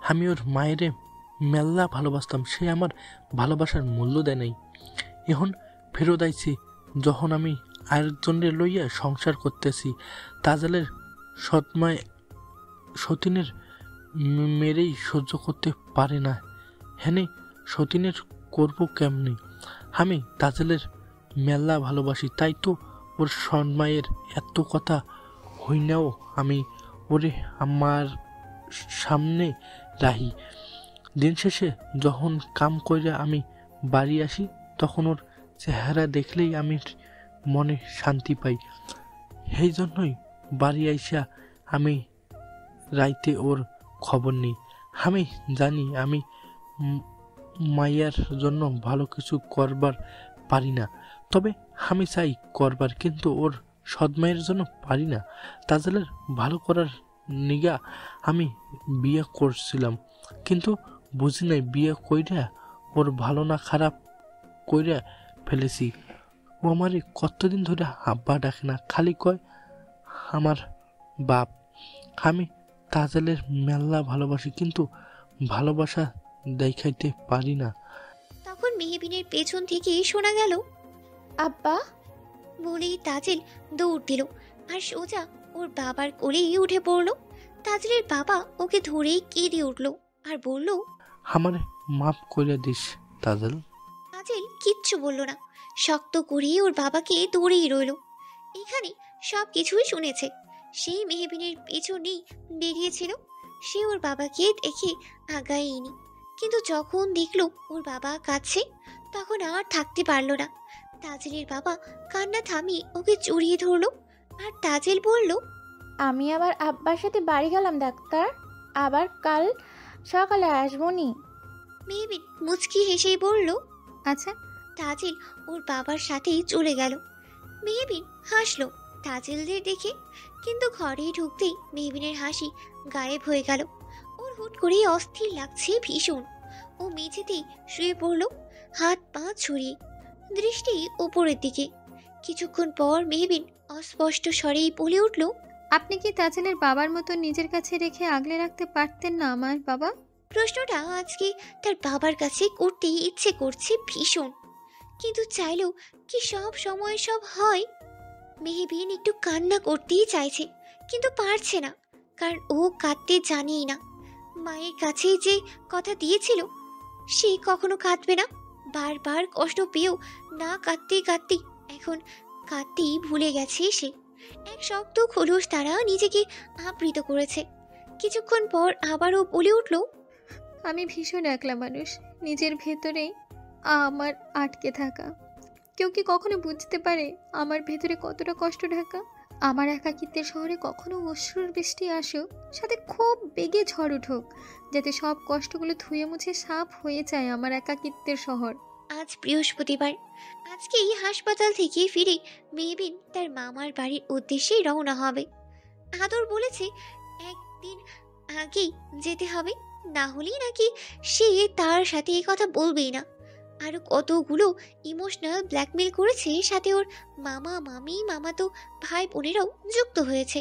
আমি ওর মায়েরে মেল্লা ভালোবাসতাম, সে আমার ভালোবাসার মূল্য দেয় নাই। এখন ফেরত আইছি যখন আমি আরেকজনের লইয়া সংসার করতেছি। তাজেলের সৎমায় সতীনের মেরেই সহ্য করতে পারে না, হেনে সতীনের করবো কেমনি? আমি তাজেলের মেলা ভালোবাসি, তাই তো ওর সৎমায়ের এত কথা হইনাও আমি ওরে আমার সামনে রাহি। দিন শেষে যখন কাম কইরা আমি বাড়ি আসি, তখন ওর চেহারা দেখলেই আমি মনে শান্তি পাই। সেই জন্যই বাড়ি আইসা আমি রাইতে ওর খবর নিই। আমি জানি আমি মাইয়ার জন্য ভালো কিছু করবার পারি না, তবে আমি চাই করবার, কিন্তু ওর সৎমায়ের জন্য পারি না। তাজেলের ভালো করার নিগা আমি বিয়ে করছিলাম, কিন্তু বুঝি নাই বিয়ে কইরা ওর ভালো না খারাপ কইরা ফেলেছি। ও আমারে কতদিন ধরে আব্বা ডাকে না, খালি কয় আমার বাপ। আমি তাজেলের মেলা ভালোবাসি, কিন্তু ভালোবাসা দেখাইতে পারি না।
তখন মেহবিনের পেছন থেকে শোনা গেল,
আব্বা
বলেই তাজেল দৌড় দিল আর সোজা ওর বাবার কোলেই উঠে পড়ল। তাজেলের বাবা ওকে ধরেই কেঁদে উঠল আর বলল,
আমারে মাফ করে দিস তাজেল।
তাজেল কিচ্ছু বলল না, শক্ত করে ওর বাবাকে দৌড়েই রইল। এখানে সব কিছুই শুনেছে। সেই মেহবিনের পেছনেই বেরিয়েছিল। সে ওর বাবাকে দেখে আগায়নি, কিন্তু যখন দেখলো ওর বাবা কাঁদছে, তখন আর থাকতে পারল না। তাজেলের বাবা কান্না থামিয়ে ওকে জড়িয়ে ধরলো আর তাজেল বলল,
আমি আবার আব্বার সাথে বাড়ি গেলাম ডাক্তার, আবার কাল সকালে আসবো নি।
মেহবিন মুচকি হেসেই বলল,
আচ্ছা।
তাজেল ওর বাবার সাথেই চলে গেল। মেহবিন হাসলো তাজেলদের দেখে, কিন্তু ঘরে ঢুকতেই মেহবিনের হাসি গায়েব হয়ে গেল। ওর হুট করে অস্থির লাগছে ভীষণ। ও ও মেঝেতেই শুয়ে পড়ল, হাত পা ছড়িয়ে, দৃষ্টি উপরের দিকে। কিছুক্ষণ পর মেহবিন অস্পষ্ট স্বরেই বলে উঠল,
আপনি কি তাজেলের বাবার মতো নিজের কাছে রেখে আগলে রাখতে পারতেন না আমার বাবা?
প্রশ্নটা আজকে তার বাবার কাছে করতে ইচ্ছে করছে ভীষণ, কিন্তু চাইলেও কি সব সময় সব হয়? মেহবিন একটু কান্না করতেই চাইছে, কিন্তু পারছে না, কারণ ও কাঁদতে জানেই না। মায়ের কাছে যে কথা দিয়েছিল সে কখনো কাঁদবে না, বারবার কষ্ট পেয়েও না কাঁদতে কাঁদতে এখন কাঁদতেই ভুলে গেছে সে। এক শক্ত খোলস তারা নিজেকে আবৃত করেছে। কিছুক্ষণ পর আবারও বলে উঠল,
আমি ভীষণ একলা মানুষ, নিজের ভেতরে আমার আটকে থাকা। কেউ কি কখনো বুঝতে পারে আমার ভেতরে কতটা কষ্ট ঢাকা? আমার একাকিত্বের শহরে কখনো অশ্রুর বৃষ্টি আসুক, সাথে খুব বেগে ঝড় উঠুক, যাতে সব কষ্টগুলো ধুয়ে মুছে সাফ হয়ে যায় আমার একাকিত্বের শহর।
আজ বৃহস্পতিবার, আজকেই হাসপাতাল থেকে ফিরে মেহবিন তার মামার বাড়ির উদ্দেশ্যে রওনা হবে। আদর বলেছে একদিন আগেই যেতে হবে, না হলেই নাকি সে তার সাথে এই কথা বলবেই না। আরো কতগুলো ইমোশনাল ব্ল্যাকমেল করেছে, সাথে ওর মামা মামি মামাতো ভাই বোনেরাও যুক্ত হয়েছে।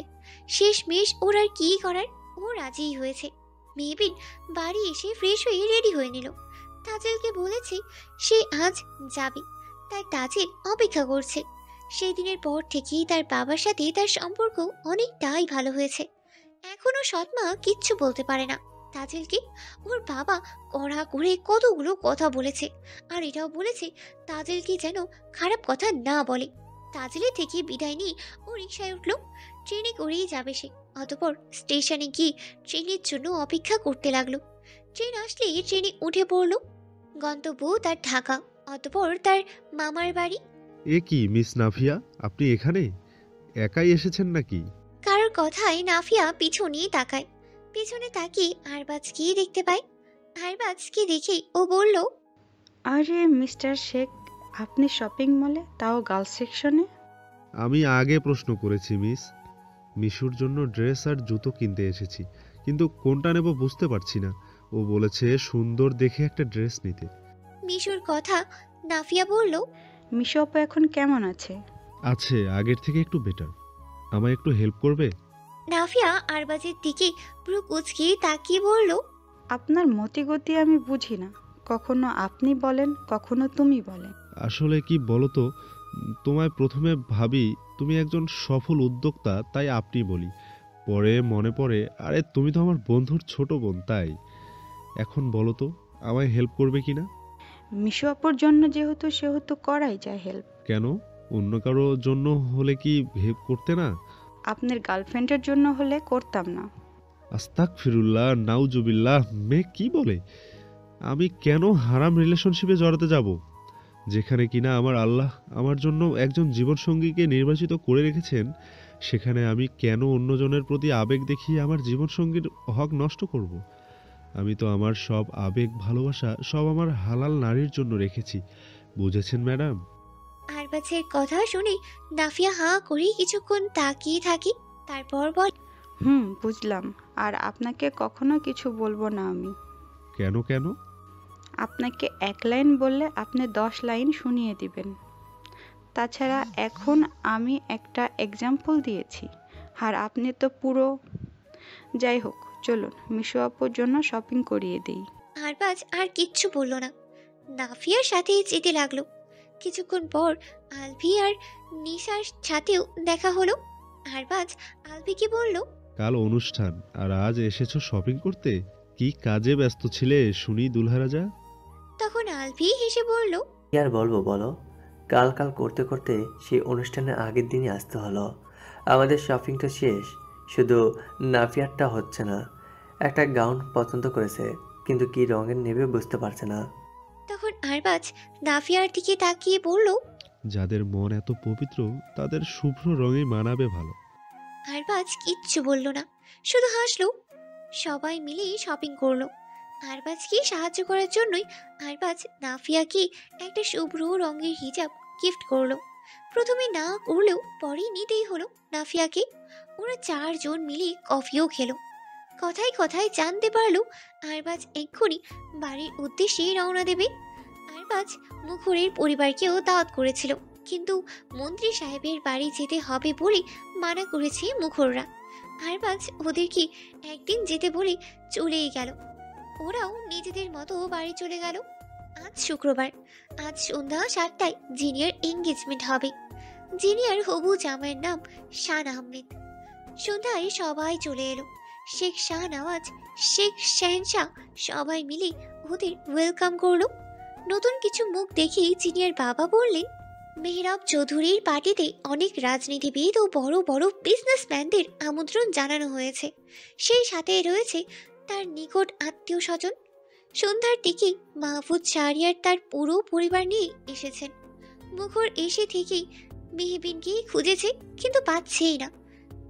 শেষমেশ ওর আর কি করার, ও রাজিই হয়েছে। মেহবিন বাড়ি এসে ফ্রেশ হয়ে রেডি হয়ে নিল। তাজেলকে বলেছে সে আজ যাবে, তাই তাজেল অপেক্ষা করছে। সেই দিনের পর থেকেই তার বাবার সাথে তার সম্পর্ক অনেকটাই ভালো হয়েছে। এখনো সৎমা কিচ্ছু বলতে পারে না তাজেলকে। ওর বাবা কড়া করে কতগুলো কথা বলেছে, আর এটাও বলেছে তাজেলকে যেন খারাপ কথা না বলে। তাজেলের থেকে বিদায় নিয়ে ও রিকশায় উঠল। ট্রেনে করেই যাবে সে। অতঃপর স্টেশনে গিয়ে ট্রেনের জন্য অপেক্ষা করতে লাগলো। ট্রেন আসলেই ট্রেনে উঠে পড়ল। গন্তব্য তার ঢাকা, অতঃপর তার মামার বাড়ি।
এ কি মিস নাফিয়া, আপনি এখানে একাই এসেছেন নাকি?
কারোর কথায় নাফিয়া পিছনে তাকায়। পিছনে তাকিয়ে আরবাজকে দেখতে পায়। আরবাজকে দেখেই ও বলল,
আরে মিস্টার শেখ, আপনি শপিং মলে, তাও গার্লস সেকশনে?
আমি আগে প্রশ্ন করেছি মিস, মিশুর জন্য ড্রেস আর জুতো কিনতে এসেছি, কিন্তু কোনটা নেব বুঝতে পারছি না। ও বলেছে সুন্দর দেখে একটা ড্রেস নিতে।
মিশুর কথা নাফিয়া বলল,
মিশু আপু এখন কেমন আছে?
আছে, আগের থেকে একটু বেটার। আমায় একটু হেল্প করবে?
নাফিয়া আরবাজের দিকে পুরো কুচকে তাকিয়ে বলল,
আপনার মতিগতি আমি বুঝি না, কখনো আপনি বলেন, কখনো তুমি বলেন।
আসলে কি বলো তো, তোমায় প্রথমে ভাবি তুমি একজন সফল উদ্যোক্তা, তাই আপনি বলি। পরে মনে পড়ে আরে তুমি তো আমার বন্ধুর ছোট বোন, তাই। এখন বলো তো আমায় হেল্প করবে কিনা?
মিশু আপুর জন্য সেহেতু করাই যায় হেল্প।
কেন, অন্য কারো জন্য হলে কি হেল্প করতে না?
আপনার গার্লফ্রেন্ডের জন্য হলে করতাম না।
আস্তাগফিরুল্লাহ, নাউজুবিল্লাহ, মেয়ে কি বলে? আমি কেন হারাম রিলেশনশিপে জড়াতে যাব, যেখানে কিনা আমার আল্লাহ আমার জন্য একজন জীবনসঙ্গীকে নির্বাচিত করে রেখেছেন? সেখানে আমি কেন অন্যজনের প্রতি আবেগ দেখিয়ে আমার জীবনসঙ্গীর হক নষ্ট করব? আমি তো আমার সব আবেগ ভালোবাসা সব আমার হালাল নারীর জন্য রেখেছি, বুঝেছেন ম্যাডাম?
আরবাজের কথা শুনে নাফিয়া হাঁ করে কিছুক্ষণ তাকিয়ে থাকি, তারপর বল,
বুঝলাম। আর আপনাকে কখনো কিছু বলবো না আমি।
কেন কেন?
আপনাকে এক লাইন বললে আপনি 10 লাইন শুনিয়ে দিবেন। তাছাড়া এখন আমি একটা এক্সাম্পল দিয়েছি, আর আপনি তো পুরো। যাই হোক, চলুন মিশু আপুর জন্য শপিং করিয়ে দিই।
আরবাজ আর কিচ্ছু বলল না, নাফিয়ার সাথে যেতে লাগলো। কিছুক্ষণ পর আলভি আর নিশার সাথেও দেখা হলো। আরবাজ আলভিকে বলল,
কাল অনুষ্ঠান আর আজ এসেছো শপিং করতে, কি কাজে ব্যস্ত ছিলে শুনি দুলহারাজা?
তখন আলভি হেসে বলল,
কি আর বলবো বলো, কাল কাল করতে করতে সেই অনুষ্ঠানের আগের দিনই আসতে হলো। আমাদের শপিংটা শেষ, শুধু নাফিয়ারটা হচ্ছে না। একটা গাউন পছন্দ করেছে, কিন্তু কি রঙের নেবে বুঝতে পারছে না।
তখন আরবাজ নাফিয়ার দিকে তাকিয়ে বলল,
যাদের মন এত পবিত্র তাদের শুভ্র রঙে মানাবে ভালো।
আরবাজ কিচ্ছু বলল না, শুধু হাসলো। সবাই মিলে শপিং করলো। আরবাজকে সাহায্য করার জন্যই আরবাজ নাফিয়াকে একটা শুভ্র রঙের হিজাব গিফট করলো। প্রথমে না করলেও পরে নিতেই হলো নাফিয়াকে। ওরা 4 জন মিলে কফিও খেলো। কথায় কথায় জানতে পারলো আরবাজ এক্ষুনি বাড়ির উদ্দেশ্যে রওনা দেবে। আরবাজ মুখরের পরিবারকেও দাওয়াত করেছিল, কিন্তু মন্ত্রী সাহেবের বাড়ি যেতে হবে বলে মানা করেছে মুখররা। আরবাজ ওদেরকে একদিন যেতে বলে চলেই গেল। ওরাও নিজেদের মতো বাড়ি চলে গেল। আজ শুক্রবার, আজ সন্ধ্যা 7টায় জিনিয়ার এঙ্গেজমেন্ট হবে। জিনিয়ার হবু জামাইয়ের নাম শান আহমেদ। সন্ধ্যায় সবাই চলে এলো। শেখ শাহনওয়াজ, শেখ শাহেনশাহ সবাই মিলে ওদের ওয়েলকাম করলো। নতুন কিছু মুখ দেখেই জিনিয়ার বাবা বললেন, মেহরাব চৌধুরীর পার্টিতে অনেক রাজনীতিবিদ ও বড় বড় বিজনেসম্যানদের আমন্ত্রণ জানানো হয়েছে। সেই সাথে রয়েছে তার নিকট আত্মীয় স্বজন। সন্ধ্যার দিকে মাহফুজ শাহরিয়ার তার পুরো পরিবার নিয়ে এসেছেন। মুখর এসে থেকেই মেহবিনকে খুঁজেছে, কিন্তু পাচ্ছেই না,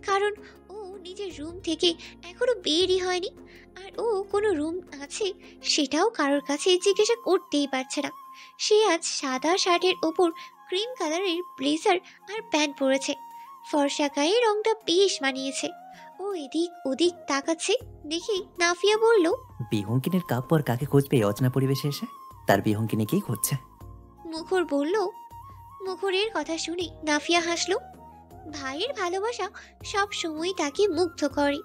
কারণ ও নিজের রুম থেকে এখনো বেরই হয়নি। আর ও কোনো রুম আছে সেটাও কারোর কাছে জিজ্ঞাসা করতেই পারছে না। সে আজ সাদা শার্টের ওপর ক্রিম কালারের ব্লেজার আর প্যান্ট পরেছে। ফর্সা গায়ে রংটা বেশ মানিয়েছে। ও এদিক ওদিক তাকাচ্ছে দেখে নাফিয়া বলল,
বিহঙ্কিনীর কাপ পর কাকে খুঁজবে এই অচেনা পরিবেশে এসে? তার বিহঙ্কিনীকেই খুঁজছে।
মুখর বলল। মুখরের কথা শুনে নাফিয়া হাসলো। ভাইয়ের ভালোবাসা সব সময় তাকে মুগ্ধ করে।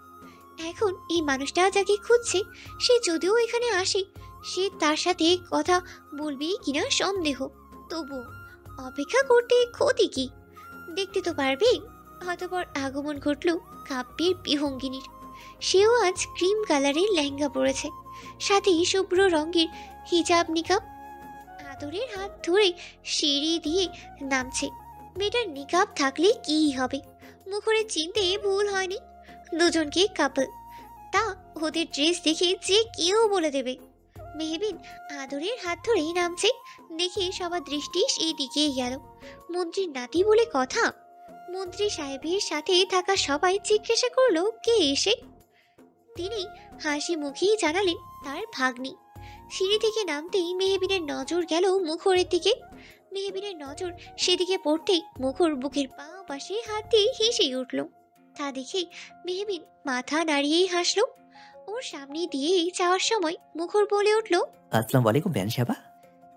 এখন এই মানুষটা যাকে খুঁজছে, সে যদিও এখানে আসে, সে তার সাথে কথা বলবে কিনা সন্দেহ। তবু অপেক্ষা করতে ক্ষতি কি? দেখতে তো পারবে। অতঃপর আগমন ঘটল কাব্যের বিহঙ্গিনীর। সেও আজ ক্রিম কালারের লেহেঙ্গা পরেছে, সাথে শুভ্র রঙের হিজাব নিকাব। আদরের হাত ধরে সিঁড়ি দিয়ে নামছে। মেয়েটার নিকাব থাকলে কি হবে? মুখরে চিনতে ভুল হয়নি, দুজনকে কাপল। তা ওদের ড্রেস দেখে যে কেউ বলে দেবে। মেহবিন আদরের হাত ধরেই নামছে দেখে সবার দৃষ্টি সেই দিকেই গেল। মন্ত্রীর নাতি বলে কথা। মন্ত্রী সাহেবের সাথে থাকা সবাই জিজ্ঞাসা করলো কে এসে। তিনি হাসি মুখেই জানালেন তার ভাগ্নি। সিঁড়ি থেকে নামতেই মেহবিনের নজর গেল মুখরের দিকে। মেহবিনের নজর সেদিকে পড়তেই মুখর বুকের বাঁ পাশে হাত দিয়ে হেসেই উঠল। তা দেখে মেহবিন মাথা নাড়িয়েই হাসলো। ওর সামনে দিয়ে যাওয়ার সময় মুখর বলে উঠল,
আসসালামু আলাইকুম বেন সাহেবা।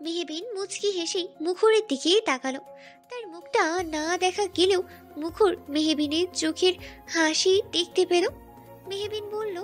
মেহবিন মুচকি হেসে মুখরের দিকে তাকালো। তার মুখটা না দেখা গেলেও মুখর মেহবিনের চোখের হাসি দেখতে পেল। মেহবিন বলল,